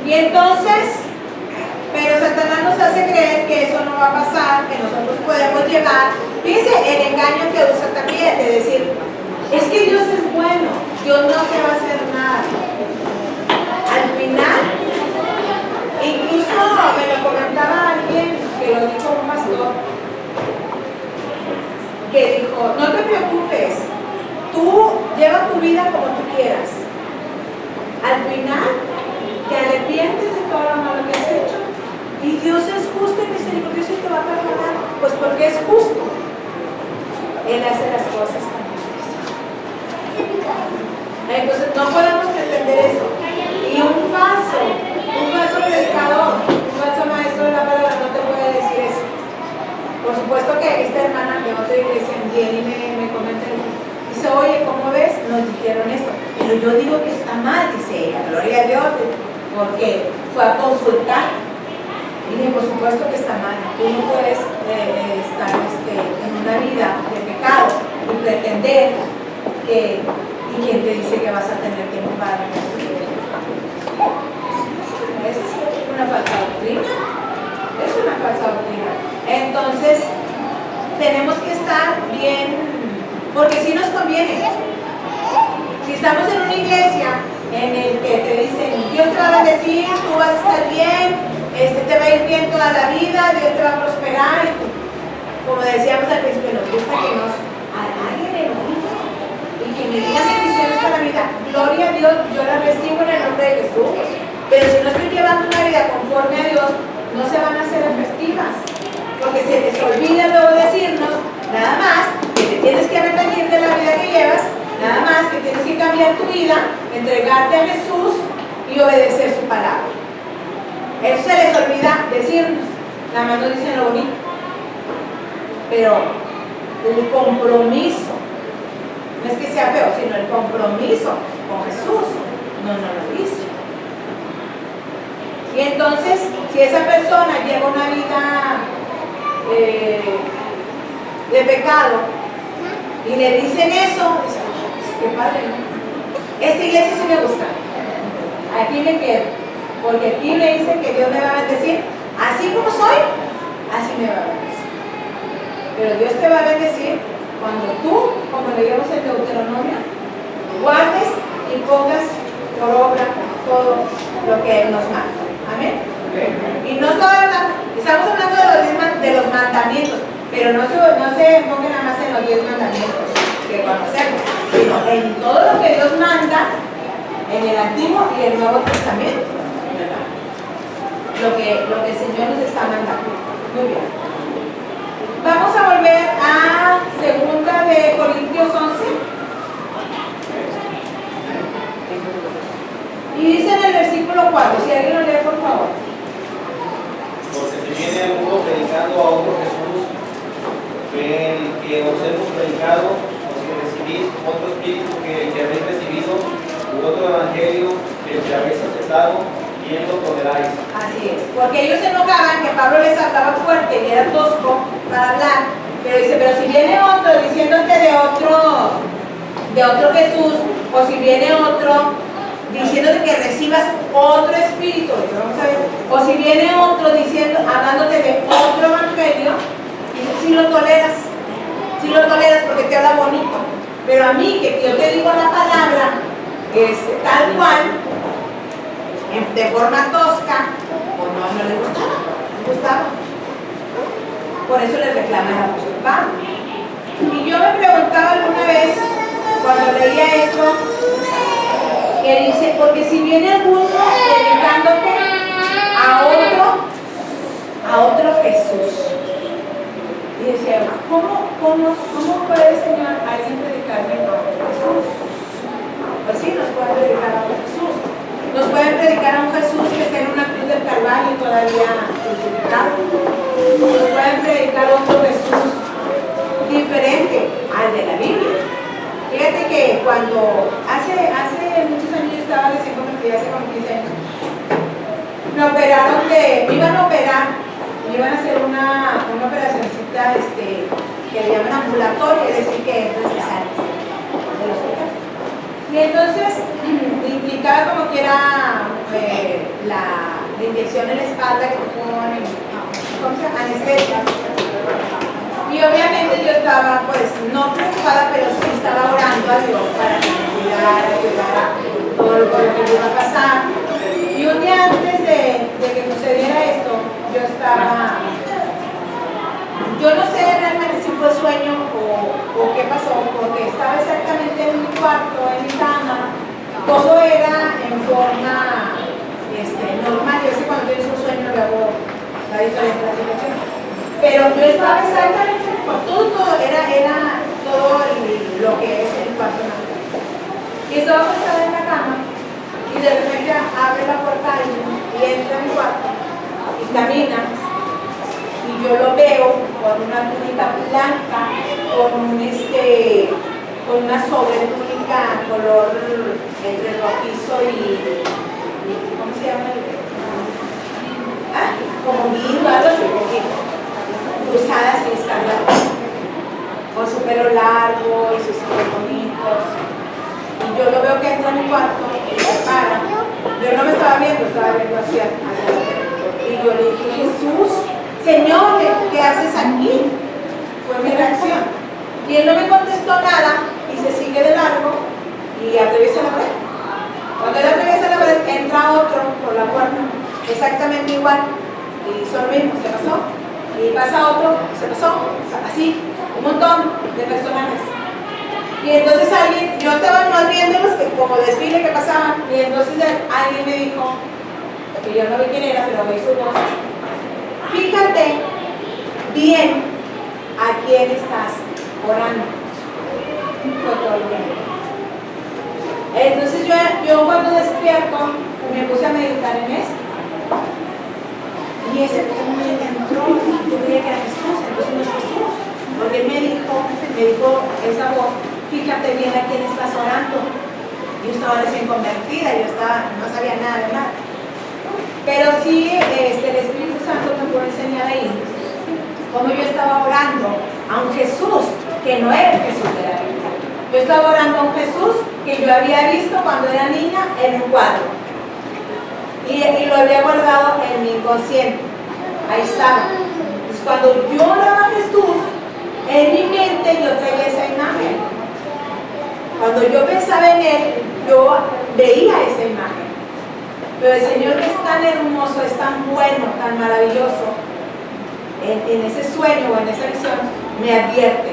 Y entonces, pero Satanás nos hace creer que eso no va a pasar, que nosotros podemos llevar. Fíjense el engaño que usa también, de decir, es que Dios es bueno, Dios no te va a hacer nada. Al final, comentaba a alguien que lo dijo un pastor, que dijo, no te preocupes, tú lleva tu vida como tú quieras. Al final, te arrepientes de todo lo malo que has hecho y Dios es justo y misericordioso y te va a perdonar, pues porque es justo. Él hace las cosas con justicia. Entonces no podemos pretender eso. Y un falso predicador, un falso maestro de la palabra no te puede decir eso. Por supuesto que esta hermana de otra iglesia viene y me comenta, dice, oye, ¿cómo ves? Nos dijeron esto, pero yo digo que está mal, dice ella, gloria a Dios, porque fue a consultar. Y dije, por supuesto que está mal, tú no puedes estar en una vida de pecado y pretender que, y quien te dice que vas a tener tiempo para esa es una falsa doctrina, es una falsa doctrina. Entonces, tenemos que estar bien, porque si nos conviene. Si estamos en una iglesia en el que te dicen, Dios te va a bendecir, tú vas a estar bien, te va a ir bien toda la vida, Dios te va a prosperar, y como decíamos al principio, nos gusta que a alguien le guste y que me digan bendiciones para la vida. Gloria a Dios, yo la recibo en el nombre de Jesús. Pero si no estoy llevando una vida conforme a Dios, no se van a hacer efectivas. Porque se les olvida luego decirnos, nada más, que te tienes que arrepentir de la vida que llevas, nada más que tienes que cambiar tu vida, entregarte a Jesús y obedecer su palabra. Eso se les olvida decirnos, nada más nos dicen lo bonito. Pero el compromiso, no es que sea feo, sino el compromiso con Jesús, no lo dice. Y entonces, si esa persona lleva una vida de pecado y le dicen eso, dice, qué padre, ¿no? Esta iglesia sí me gusta, aquí me quedo, porque aquí me dicen que Dios me va a bendecir, así como soy, así me va a bendecir. Pero Dios te va a bendecir cuando tú, como leíamos en Deuteronomio, guardes y pongas por obra todo lo que Él nos manda. Amén. Y no estamos hablando de los mandamientos, pero no se enfoquen nada más en los 10 mandamientos que conocemos, sino en todo lo que Dios manda en el Antiguo y el Nuevo Testamento, ¿verdad? Lo que el Señor nos está mandando. Muy bien. Vamos a volver a 2 de Corintios 11. Y dice en el versículo 4, si alguien lo lee por favor. Porque si viene uno predicando a otro Jesús, que el que os hemos predicado, o si recibís otro espíritu que habéis recibido, u otro evangelio que el que habéis aceptado, bien lo toleráis. Así es, porque ellos se enojaban que Pablo les hablaba fuerte y era tosco para hablar, pero dice, pero si viene otro diciéndote de otro Jesús, o si viene otro diciéndote que recibas otro espíritu, vamos a ver, o si viene otro hablándote de otro evangelio, dice, si lo toleras porque te habla bonito, pero a mí que yo te digo la palabra tal cual, de forma tosca, pues no le gustaba. Por eso le reclama el apóstol Pablo. Y yo me preguntaba alguna vez, cuando leía esto, que dice, porque si viene alguno predicándote a otro Jesús. Y decía, ¿cómo puede, Señor, alguien predicarme a otro Jesús? Pues sí, nos pueden predicar a otro Jesús. Nos pueden predicar a un Jesús que está en una cruz del Calvario todavía crucificado. Nos pueden predicar a otro Jesús diferente al de la Biblia. Fíjate que cuando hace muchos años yo estaba recién convertida, hace como 15 años, me iban a operar, me iban a hacer una operacióncita que le llaman ambulatoria, es decir, que es necesaria del hospital. Y entonces implicaba como que era la inyección en la espalda que te ponen, ¿cómo se llama? Anestesia. Y obviamente yo estaba, pues, no preocupada, pero sí estaba orando a Dios para que me ayudara todo lo que iba a pasar. Y un día antes de que sucediera esto, yo estaba cuarto, en mi cama, todo era en forma normal. Yo sé cuando tienes un sueño luego la diferente la situación. Pero yo estaba exactamente todo era todo lo que es el cuarto natural. Y estaba acostada en la cama y de repente abre la puerta alguien y entra en mi cuarto y camina. Y yo lo veo con una túnica blanca, con una sobretúnica color entre rojizo y ¿cómo se llama? Como vino, algo así, cruzadas y escarlata, con su pelo largo y sus ojos bonitos. Y yo lo veo que entra en mi cuarto y se para. Yo no me estaba viendo hacia la. Y yo le dije, Jesús, Señor, ¿qué haces aquí? Fue mi reacción. Y él no me contestó nada y se sigue de largo y atraviesa la pared. Cuando él atraviesa la pared, entra otro por la puerta, exactamente igual. Y hizo lo mismo, se pasó. Y pasa otro, se pasó. Así, un montón de personajes. Y entonces yo estaba más viéndolos como desfile que pasaban. Y entonces alguien me dijo, que yo no vi quién era, pero oí su voz. Fíjate bien a quién estás orando. Fue todo el tiempo. Entonces yo cuando despierto me puse a meditar en esto. Y ese me entró y yo creía que era Jesús, entonces no es Jesús. Porque él me dijo esa voz, fíjate bien a quién estás orando. Yo estaba recién convertida, no sabía nada de nada. Pero sí, el Espíritu Santo me pudo enseñar ahí cómo yo estaba orando a un Jesús que no era el Jesús de la Biblia. Yo estaba orando a un Jesús que yo había visto cuando era niña en un cuadro. Y lo había guardado en mi inconsciente. Ahí estaba. Entonces, cuando yo oraba a Jesús, en mi mente yo traía esa imagen. Cuando yo pensaba en Él, yo veía esa imagen. Pero el Señor, que es tan hermoso, es tan bueno, tan maravilloso, en ese sueño o en esa visión, me advierte: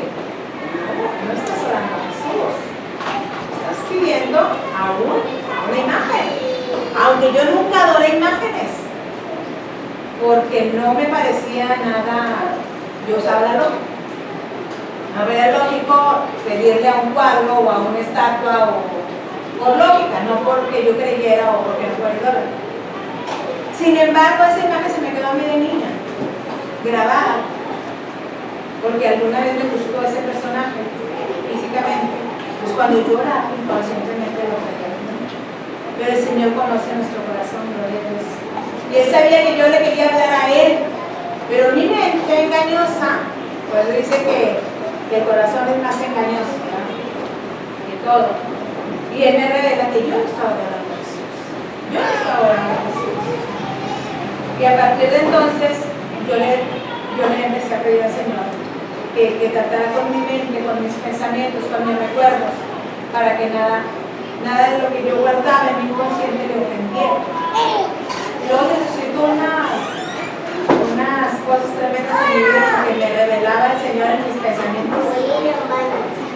no estás orando a Jesús, estás pidiendo a una imagen. Aunque yo nunca adoré imágenes, porque no me parecía nada, yo usaba la lógica. No era lógico pedirle a un cuadro o a una estatua por lógica, no porque yo creyera o porque no fuera idólatra. Sin embargo, esa imagen se me quedó a mí de niña, grabada, porque alguna vez me gustó ese personaje físicamente. Pues cuando yo oraba, inconscientemente lo traía. Pero el Señor conoce nuestro corazón, gloria a Dios. Y Él sabía que yo le quería hablar a Él, pero mi mente engañosa, pues dice que el corazón es más engañoso, ¿verdad? Que todo. Y Él me revela que yo no estaba orando a Jesús. Yo no estaba orando a Jesús. Y a partir de entonces, yo le empecé a pedir al Señor que tratara con mi mente, con mis pensamientos, con mis recuerdos, para que nada de lo que yo guardaba en mi inconsciente le ofendiera. Luego necesito unas cosas tremendas en mi vida que me revelaba el Señor en mis pensamientos.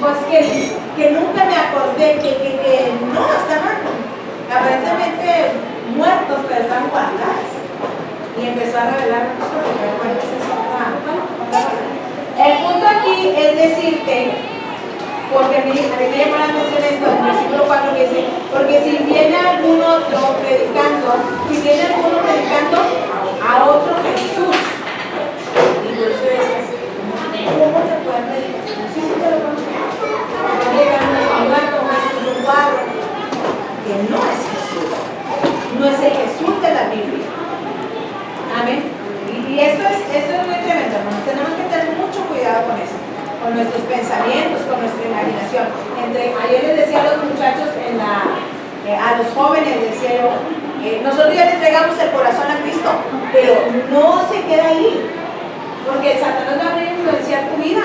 Pues que nunca me acordé que no estaban aparentemente muertos, pero estaban guardados. Y empezó a revelar mucho lo que recuerdo ese sofá. El punto aquí es decirte, porque a mí me llama la atención esto, en el versículo 4 que dice, porque si viene algún otro predicando a otro Jesús, y por eso es, ¿cómo te pueden predicar? Sí, te lo conozco. Va a llegar una muerto, un cuadro, que no es Jesús, no es el Jesús de la Biblia. Amén. Y esto es muy tremendo, hermanos. Tenemos que tener mucho cuidado con eso, con nuestros pensamientos, con nuestra imaginación. Ayer les decía a los muchachos, a los jóvenes, decía yo, nosotros ya les entregamos el corazón a Cristo, pero no se queda ahí, porque Satanás va a influenciar tu vida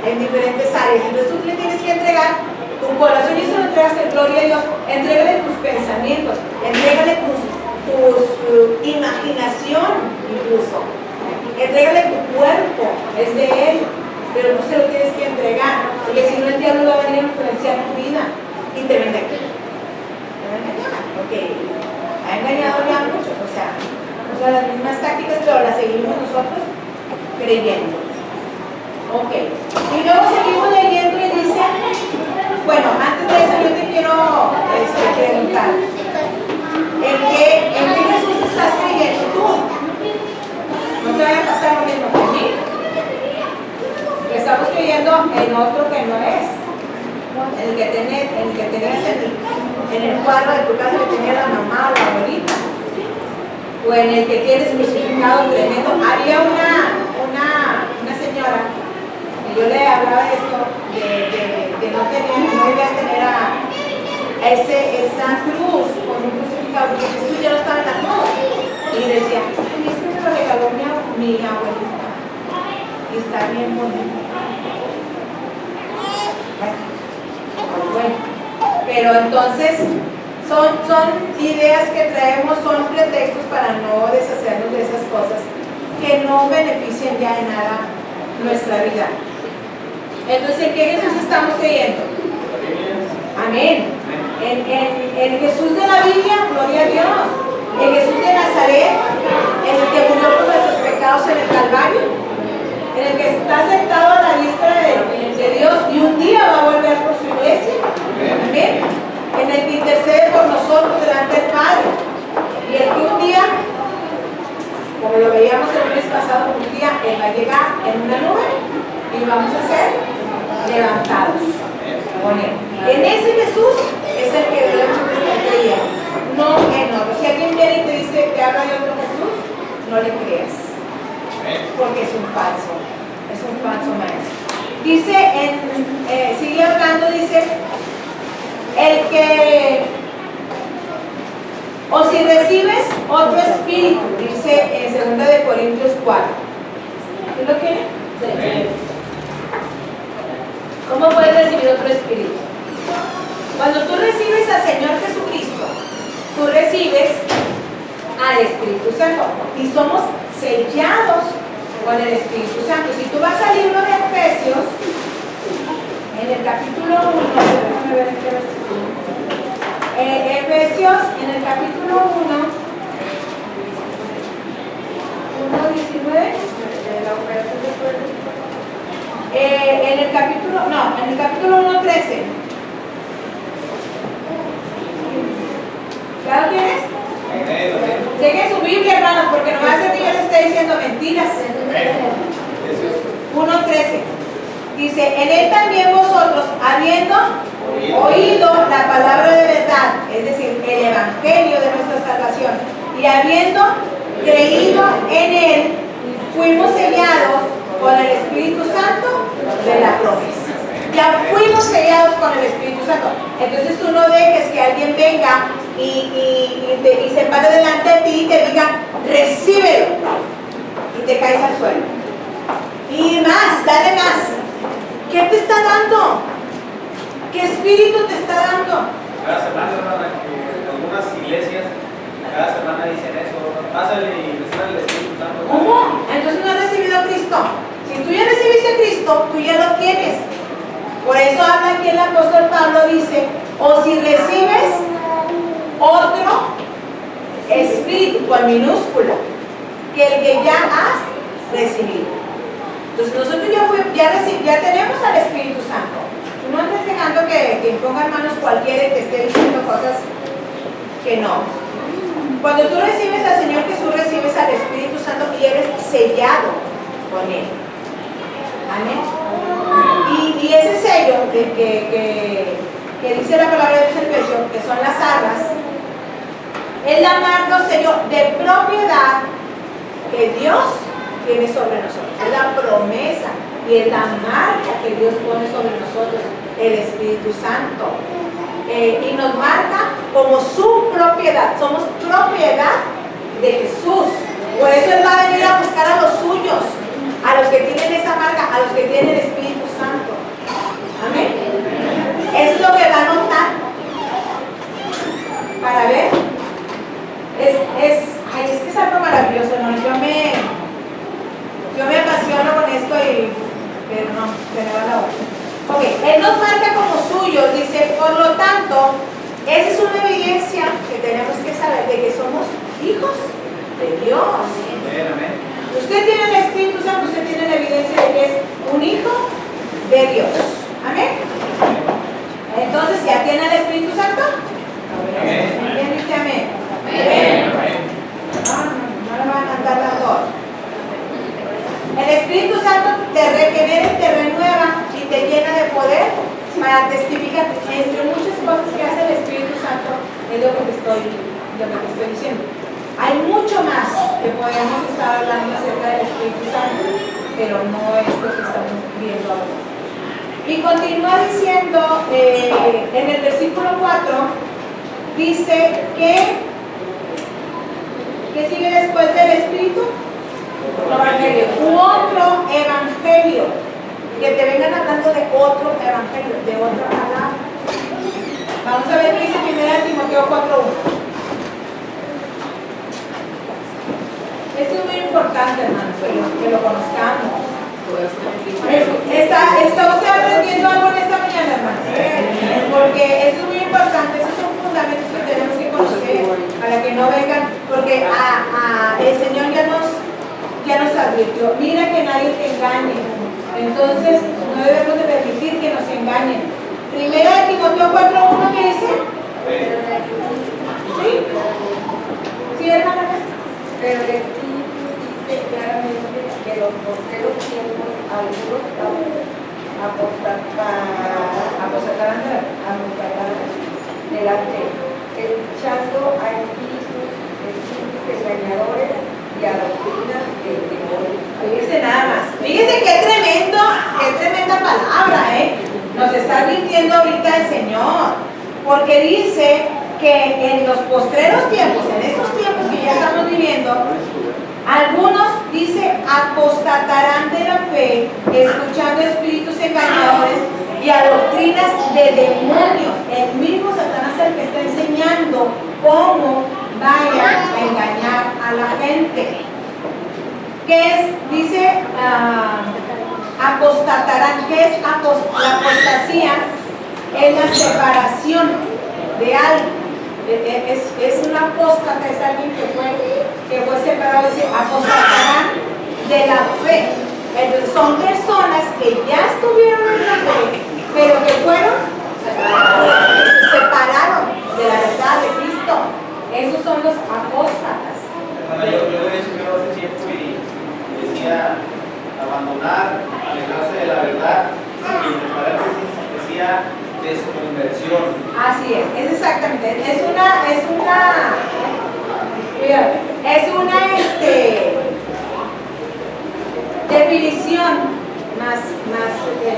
en diferentes áreas. Entonces tú le tienes que entregar tu corazón, y eso lo entregas en gloria a Dios. Entrégale tus pensamientos, entrégale tu imaginación, incluso entrégale tu cuerpo, es de Él, pero tú se lo tienes que entregar, porque si no el diablo va a venir a influenciar tu vida. y te vende aquí. Te va a engañar, porque ha engañado ya a muchos, o sea, las mismas tácticas, pero las seguimos nosotros creyendo. Ok, y luego seguimos leyendo y dice, bueno, antes de eso yo te quiero preguntar, ¿en qué Jesús estás creyendo tú? No te vaya a pasar lo mismo que a mí. Estamos creyendo en otro que no es. El que tenías en el cuadro de tu casa que tenía la mamá o la abuelita. O en el que tienes crucificado tremendo. Había una señora que yo le hablaba de esto, de no iba a tener esa cruz con un crucificado, porque Jesús ya no estaba en la cruz. Y decía, ay, es que me lo regaló mi abuelita. Y está bien bonito. Bueno, pero entonces son ideas que traemos, son pretextos para no deshacernos de esas cosas que no benefician ya en nada nuestra vida. Entonces, ¿en qué Jesús estamos creyendo? Amén. En Jesús de la Biblia, gloria a Dios. En Jesús de Nazaret, en el que murió por nuestros pecados en el Calvario, en el que está sentado a la diestra de Dios y un día va a volver por su iglesia. Amén. En el que intercede por nosotros delante del Padre. Y el que un día, como lo veíamos el mes pasado, un día Él va a llegar en una nube y vamos a ser levantados con Él. En ese Jesús es el que debemos estar creyendo, no en otro. Si alguien viene y te dice que habla de otro Jesús, no le creas, porque es un falso maestro. Dice, sigue hablando, dice, el que, o si recibes otro espíritu, dice en 2 de Corintios 4. ¿Sí lo tiene? Sí. ¿Cómo puedes recibir otro espíritu? Cuando tú recibes al Señor Jesucristo, tú recibes al Espíritu Santo y somos sellados con el Espíritu Santo. Si tú vas al libro de Efesios, en el capítulo 1, déjame ver en qué versículo. Efesios, en el capítulo 1, 1:19, la operación de fuerza. En el capítulo 1:13. ¿Ya lo tienes? Dejen su Biblia, hermanos, porque no va a ser que yo les esté diciendo mentiras. 1:13. Dice, en Él también vosotros, habiendo oído la palabra de verdad, es decir, el evangelio de nuestra salvación, y habiendo creído en Él, fuimos sellados con el Espíritu Santo de la promesa. Ya fuimos sellados con el Espíritu Santo. Entonces tú no dejes que alguien venga y se pare delante de ti y te diga, recíbelo, y te caes al suelo. Y más, dale más. ¿Qué te está dando? ¿Qué espíritu te está dando? Cada semana, algunas iglesias, cada semana dicen eso, pásale y reciban el Espíritu Santo. ¿Cómo? Entonces no has recibido a Cristo. Si tú ya recibiste a Cristo, tú ya lo tienes. Por eso habla aquí el apóstol Pablo, dice, o si recibes otro espíritu, con minúscula, que el que ya has recibido. Entonces nosotros ya tenemos al Espíritu Santo. Tú no estés dejando que ponga en manos cualquiera y te esté diciendo cosas que no. Cuando tú recibes al Señor Jesús, recibes al Espíritu Santo y eres sellado con Él. Amén. Y ese sello que dice la palabra de Dios en Efesios, que son las arras, es la marca o sello de propiedad que Dios tiene sobre nosotros. Es la promesa y es la marca que Dios pone sobre nosotros, el Espíritu Santo. Y nos marca como su propiedad. Somos propiedad de Jesús. Por eso Él va a venir a buscar a los suyos, a los que tienen esa marca, a los que tienen el Espíritu Santo. Amén. Eso es lo que va a notar para ver. Es que es algo maravilloso, ¿no? Yo me apasiono con esto pero no, se me va la hora. Ok, Él nos marca como suyos, dice, por lo tanto, Esa es una evidencia que tenemos que saber de que somos hijos de Dios. Amén, amén. Usted tiene el Espíritu Santo, usted tiene la evidencia de que es un hijo de Dios. Amén. Entonces, ¿ya tiene el Espíritu Santo? Amén. ¿Quién dice amén? Amén. No le van a cantar las dos. El Espíritu Santo te regenera y te renueva y te llena de poder para testificar. Entre muchas cosas que hace el Espíritu Santo es lo que te estoy diciendo. Hay mucho más que podemos estar hablando acerca del Espíritu Santo, pero no es lo que estamos viendo ahora. Y continúa diciendo en el versículo 4, dice que ¿qué sigue después del Espíritu? Evangelio. U otro evangelio. Que te vengan hablando de otro evangelio, de otra palabra. Vamos a ver qué dice 1 Timoteo 4:1. Esto es muy importante, hermanos, que lo conozcamos. ¿Está usted aprendiendo algo en esta mañana, hermanos? Porque esto es muy importante, esos son fundamentos que tenemos que conocer para que no vengan, porque el Señor ya nos advirtió, mira que nadie te engañe. Entonces, no debemos de permitir que nos engañen. 1 Timoteo 4:1, ¿qué dice? ¿Sí? ¿Sí, hermana? Pero el Espíritu dice claramente que los postreros tiempos algunos apostatarán de la fe, escuchando a espíritus engañadores y a doctrinas del demonio. Fíjese nada más. Fíjese qué tremenda palabra, nos está advirtiendo ahorita el Señor. Porque dice que en los postreros tiempos, en estos tiempos que ya estamos viviendo, algunos, dice, apostatarán de la fe, escuchando espíritus engañadores y a doctrinas de demonios. El mismo Satanás es el que está enseñando cómo vaya a engañar a la gente. ¿Qué es? Dice, apostatarán. ¿Qué es la apostasía? Es la separación de algo. Es una apóstata, es alguien que fue separado, dice, apostatarán de la fe. Entonces, son personas que ya estuvieron en la fe, pero que se separaron de la verdad de Cristo. Esos son los apóstatas. Hermana, yo le dije que hace tiempo y decía abandonar, alejarse de la verdad, y en el paréntesis decía desconversión. Así es exactamente. Es una definición más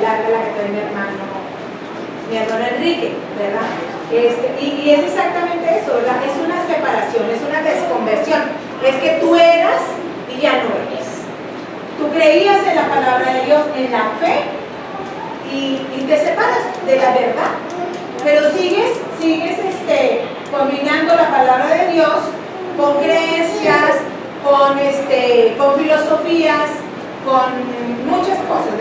larga la que trae mi hermano Enrique, ¿verdad? Y es exactamente eso, ¿verdad? Es una separación, es una desconversión. Es que tú eras y ya no eres. Tú creías en la palabra de Dios, en la fe, y te separas de la verdad, pero sigues combinando la palabra de Dios con creencias, con filosofías, con muchas cosas,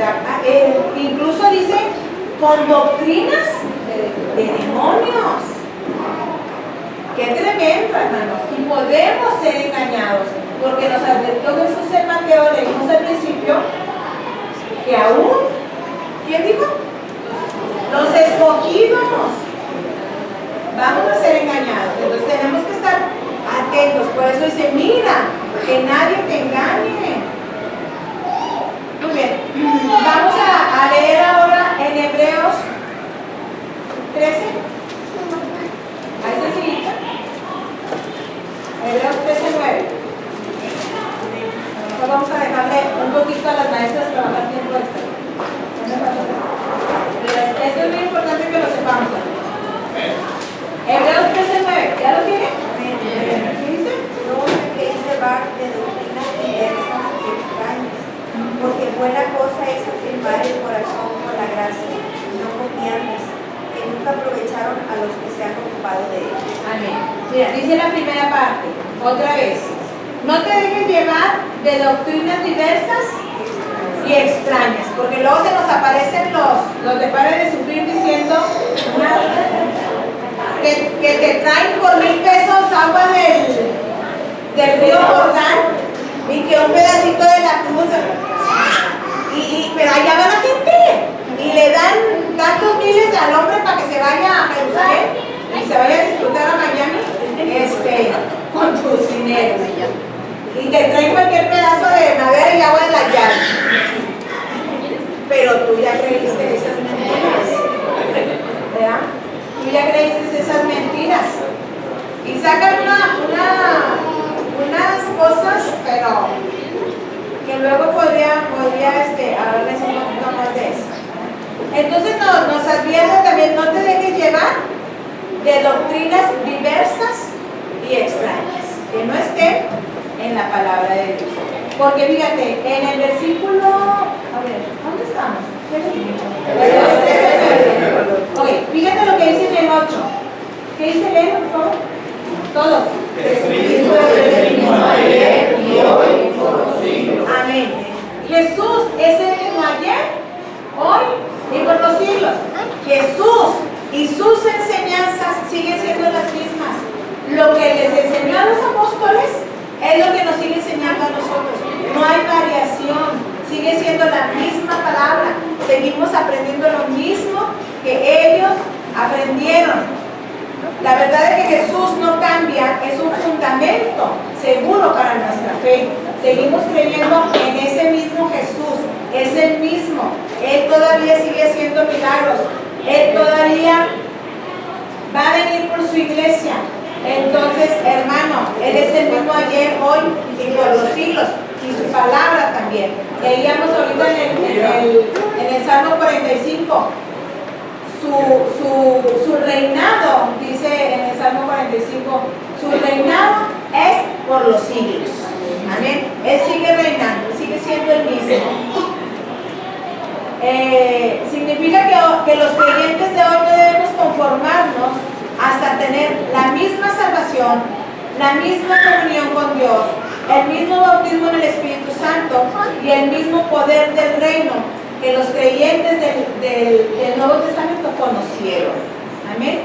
incluso dice con doctrinas de demonios. Qué tremendo, hermanos, y podemos ser engañados, porque nos advirtió Jesús en Mateo, leímos al principio, que aún, ¿quién dijo? Los escogidos vamos a ser engañados. Entonces tenemos que estar atentos. Por eso dice, mira, que nadie te engañe. Muy bien, vamos a leer ahora en Hebreos 13. Ahí está seguida. Hebreos 13:9. Vamos a dejarle un poquito a las maestras trabajar tiempo extra. Esto es muy importante que lo sepamos. Hebreos 13:9, ¿ya lo tiene? ¿Qué dice? No os dejéis llevar de doctrinas diversas y extrañas, porque buena cosa es afirmar el corazón con la gracia, no confiantes, que nunca aprovecharon a los que se han ocupado de ellos. Amén. Mira, dice la primera parte, otra vez. No te dejes llevar de doctrinas diversas y extrañas, porque luego se nos aparecen los de pare de sufrir diciendo que te traen por 1,000 pesos agua del río Jordán y que un pedacito de la cruz, pero allá va la gente y le dan tantos miles al hombre para que se vaya a Jerusalén y se vaya a disfrutar a Miami con tus dineros y te traen cualquier pedazo de madera y agua de la llave, pero tú ya creíste esas mentiras, ¿verdad? Tú ya creíste esas mentiras y sacan unas cosas, pero que luego podría hablarles un poquito más de eso. Entonces nos advierte también, no te dejes llevar de doctrinas diversas y extrañas, que no estén en la palabra de Dios. Porque fíjate, en el versículo, a ver, ¿dónde estamos? ¿Qué le ok, fíjate lo que dice en el 8. ¿Qué dice Leo, por favor? Todos. Jesucristo es el mismo ayer y hoy y por los siglos. Amén. Jesús es el mismo ayer, hoy y por los siglos. Jesús y sus enseñanzas siguen siendo las mismas. Lo que les enseñó a los apóstoles es lo que nos sigue enseñando a nosotros. No hay variación, sigue siendo la misma palabra. Seguimos aprendiendo lo mismo que ellos aprendieron. La verdad es que Jesús no cambia, es un fundamento seguro para nuestra fe. Seguimos creyendo en ese mismo Jesús, es el mismo. Él todavía sigue haciendo milagros, Él todavía va a venir por su iglesia. Entonces, hermano, Él es el mismo ayer, hoy y por los siglos, y su palabra también. Leíamos ahorita en el Salmo 45. Su reinado, dice en el Salmo 45, su reinado es por los siglos. Amén. Él sigue reinando, sigue siendo el mismo. Significa que los creyentes de hoy no debemos conformarnos hasta tener la misma salvación, la misma comunión con Dios, el mismo bautismo en el Espíritu Santo y el mismo poder del reino que los creyentes del Nuevo Testamento conocieron. Amén.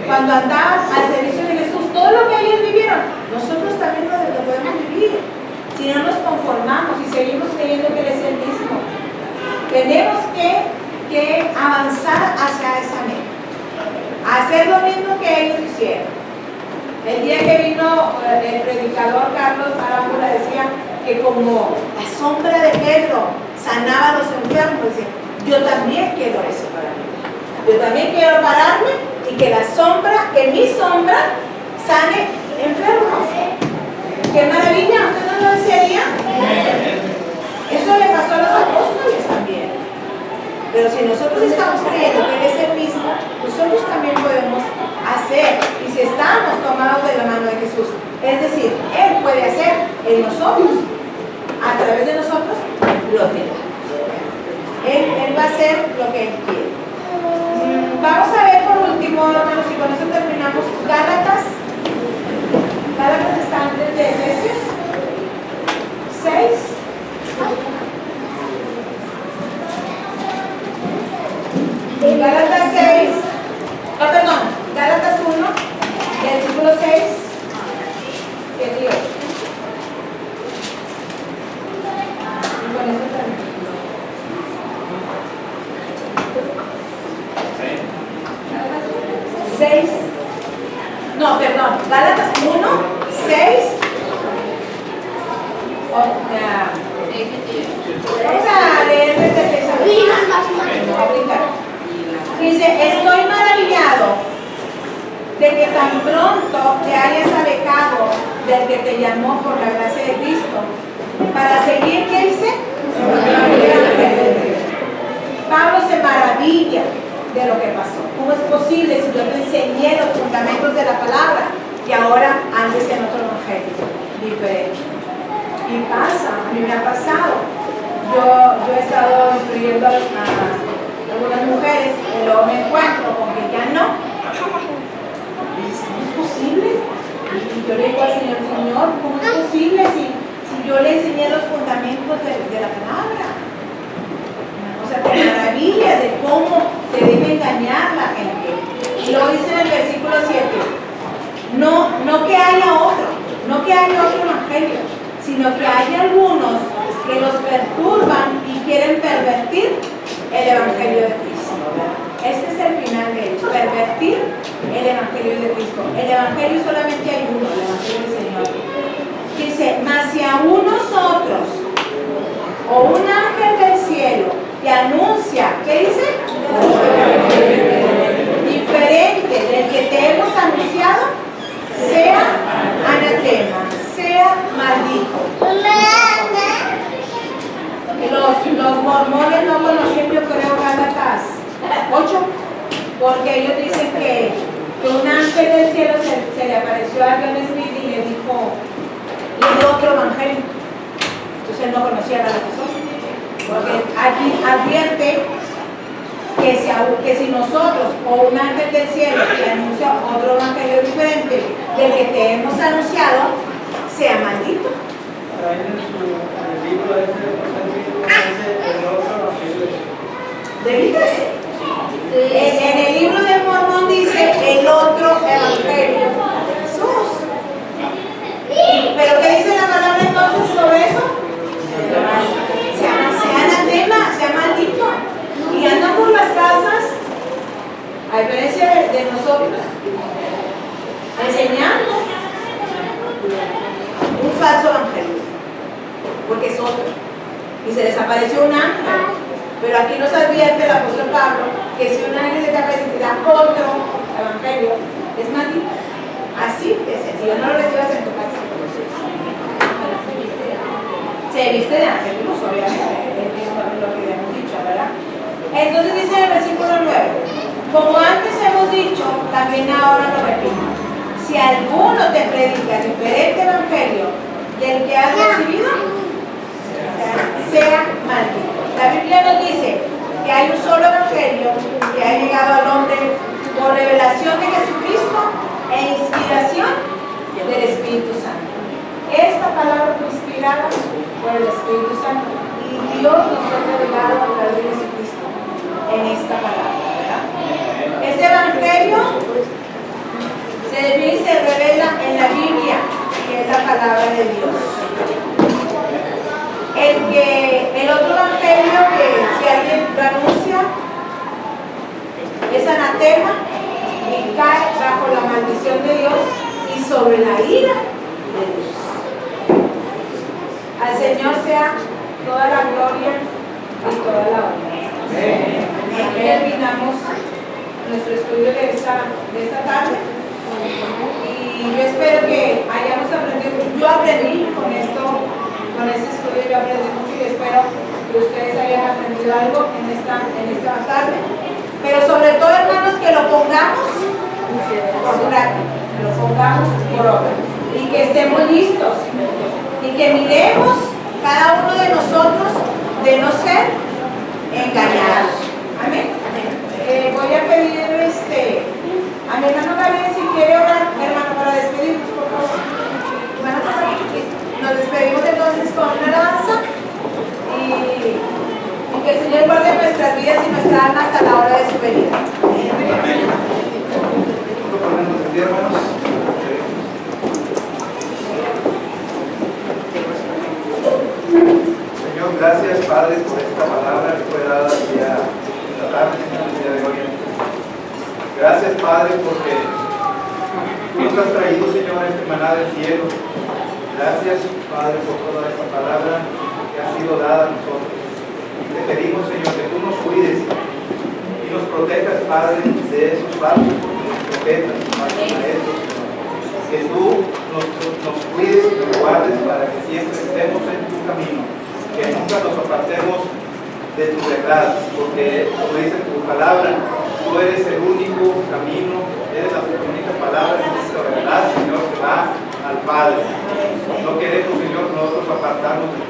Cuando andaban al servicio de Jesús, todo lo que ellos vivieron, nosotros también lo podemos vivir. Si no nos conformamos y seguimos creyendo que Él es el mismo, tenemos que avanzar hacia esa meta, hacer lo mismo que ellos hicieron. El día que vino el predicador Carlos Arámbula decía que como la sombra de Pedro sanaba a los enfermos, decía, yo también quiero eso para mí. Yo también quiero pararme y que mi sombra sane enfermos. ¡Qué maravilla! ¿Usted no lo desearía? Eso le pasó a los apóstoles también. Pero si nosotros estamos creyendo que Él es el mismo, nosotros también podemos hacer, y si estamos tomados de la mano de Jesús, es decir, Él puede hacer en nosotros, a través de nosotros, lo que Él va a hacer lo que Él quiere. Vamos a ver por último, hermanos, y con eso terminamos, Gálatas está antes de Efesios 6. Gálatas 6, Gálatas 1, versículo 6, 7 y 8. Y con eso terminamos. 6, no, perdón, Gálatas 1, 6, vamos a leer desde 6 a 8. Dice, estoy maravillado de que tan pronto te hayas alejado del que te llamó por la gracia de Cristo para seguir, ¿qué dice? Pablo se maravilla de lo que pasó. ¿Cómo es posible si yo te enseñé los fundamentos de la palabra y ahora andes en otro evangelio diferente? Y pasa, a mí me ha pasado. Yo he estado instruyendo a algunas mujeres y luego me encuentro con que ya no. Y dice, ¿cómo es posible? Y yo le digo al Señor, ¿cómo es posible si yo le enseñé los fundamentos de la palabra? O sea, te maravilla de cómo se debe engañar la gente. Y luego dice en el versículo 7, No que haya otro, no que haya otro evangelio, sino que hay algunos que los perturban y quieren pervertir el evangelio de Cristo. Este es el final de ellos, pervertir el evangelio de Cristo. El evangelio solamente hay uno, el evangelio del Señor. Dice, mas si aún nosotros o un ángel del cielo que anuncia, ¿qué dice? Diferente del que te hemos anunciado, sea anatema, sea maldito. Los mormones no conocían, yo creo, Gálatas 8, porque ellos dicen que un ángel del cielo se le apareció a John Smith y le dijo, le dio otro evangelio. Entonces él no conocía Gálatas 8, porque aquí advierte que si nosotros o un ángel del cielo que anuncia otro evangelio diferente del que te hemos anunciado, sea maldito. El libro En el libro del Mormón dice el otro evangelio de Jesús. ¿Pero qué dice la palabra entonces sobre eso? Sea anatema, sea maldito. Y andan por las casas, a diferencia de nosotros, enseñando un falso evangelio, porque es otro. Y se desapareció un ángel. Pero aquí nos advierte el apóstol Pablo que si un ángel de aparece y te da otro evangelio, es maldito. Así de sencillo, no lo recibas en tu casa. Se viste de ángel, pues obviamente, es lo que hemos dicho, ¿verdad? Entonces dice en el versículo 9, como antes hemos dicho, también ahora lo repito, si alguno te predica diferente evangelio del que has recibido, sea maldito. La Biblia nos dice que hay un solo evangelio que ha llegado al hombre por revelación de Jesucristo e inspiración del Espíritu Santo. Esta palabra fue inspirada por el Espíritu Santo y Dios nos ha revelado a través de Jesucristo en esta palabra, ¿verdad? Este evangelio se define y se revela en la Biblia, que es la palabra de Dios. El otro evangelio que si alguien lo anuncia es anatema y cae bajo la maldición de Dios y sobre la ira de Dios. Al Señor sea toda la gloria y toda la honra. Aquí terminamos nuestro estudio de esta tarde y yo espero que hayamos aprendido. Yo aprendí con este estudio, yo aprendí mucho y espero que ustedes hayan aprendido algo en esta tarde. Pero sobre todo, hermanos, que lo pongamos por práctica, que lo pongamos por obra y que estemos listos y que miremos cada uno de nosotros de no ser engañados. Amén. Voy a pedir a mi hermano Gabriel si quiere orar, hermano, para despedirnos, por favor. Nos despedimos entonces con una alabanza y que el Señor guarde nuestras vidas y nuestra alma hasta la hora de su venida. Señor, gracias Padre por esta palabra que fue dada el día de la tarde, el día de hoy. Gracias Padre porque tú nos has traído, Señor, este maná del cielo. Gracias Padre por toda esta palabra que ha sido dada a nosotros. Te pedimos, Señor, que tú nos cuides y nos protejas, Padre, de esos falsos profetas, falsos maestros, que tú nos cuides y nos guardes para que siempre estemos en tu camino, que nunca nos apartemos de tu verdad, porque como dice tu palabra, tú eres el único camino, eres la única palabra, es la verdad, Señor, que va al Padre. No queremos, Señor, nosotros apartarnos de ti.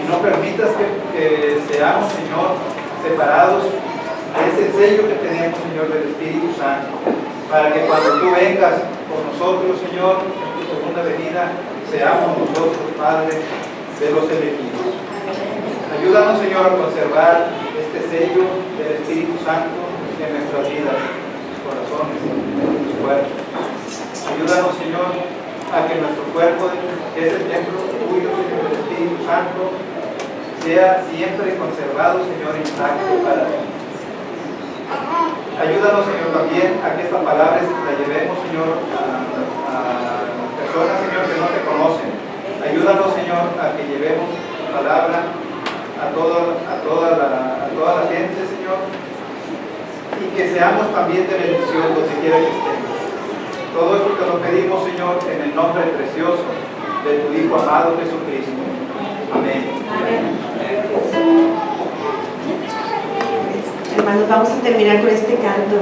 Y no permitas que seamos, Señor, separados de ese sello que tenemos, Señor, del Espíritu Santo, para que cuando tú vengas por nosotros, Señor, en tu segunda venida, seamos nosotros, Padre, de los elegidos. Ayúdanos, Señor, a conservar este sello del Espíritu Santo en nuestras vidas, en nuestros corazones, en nuestros cuerpos. Ayúdanos, Señor, a que nuestro cuerpo, que es el templo tuyo, Señor, del Espíritu Santo, sea siempre conservado, Señor, intacto para ti. Ayúdanos, Señor, también a que esta palabra la llevemos, Señor, a personas, Señor, que no te conocen. Ayúdanos, Señor, a que llevemos tu palabra a toda la gente, Señor, y que seamos también de bendición donde quiera que estemos. Todo esto te lo pedimos, Señor, en el nombre precioso de tu Hijo amado Jesucristo. Amén. Hermanos, vamos a terminar con este canto.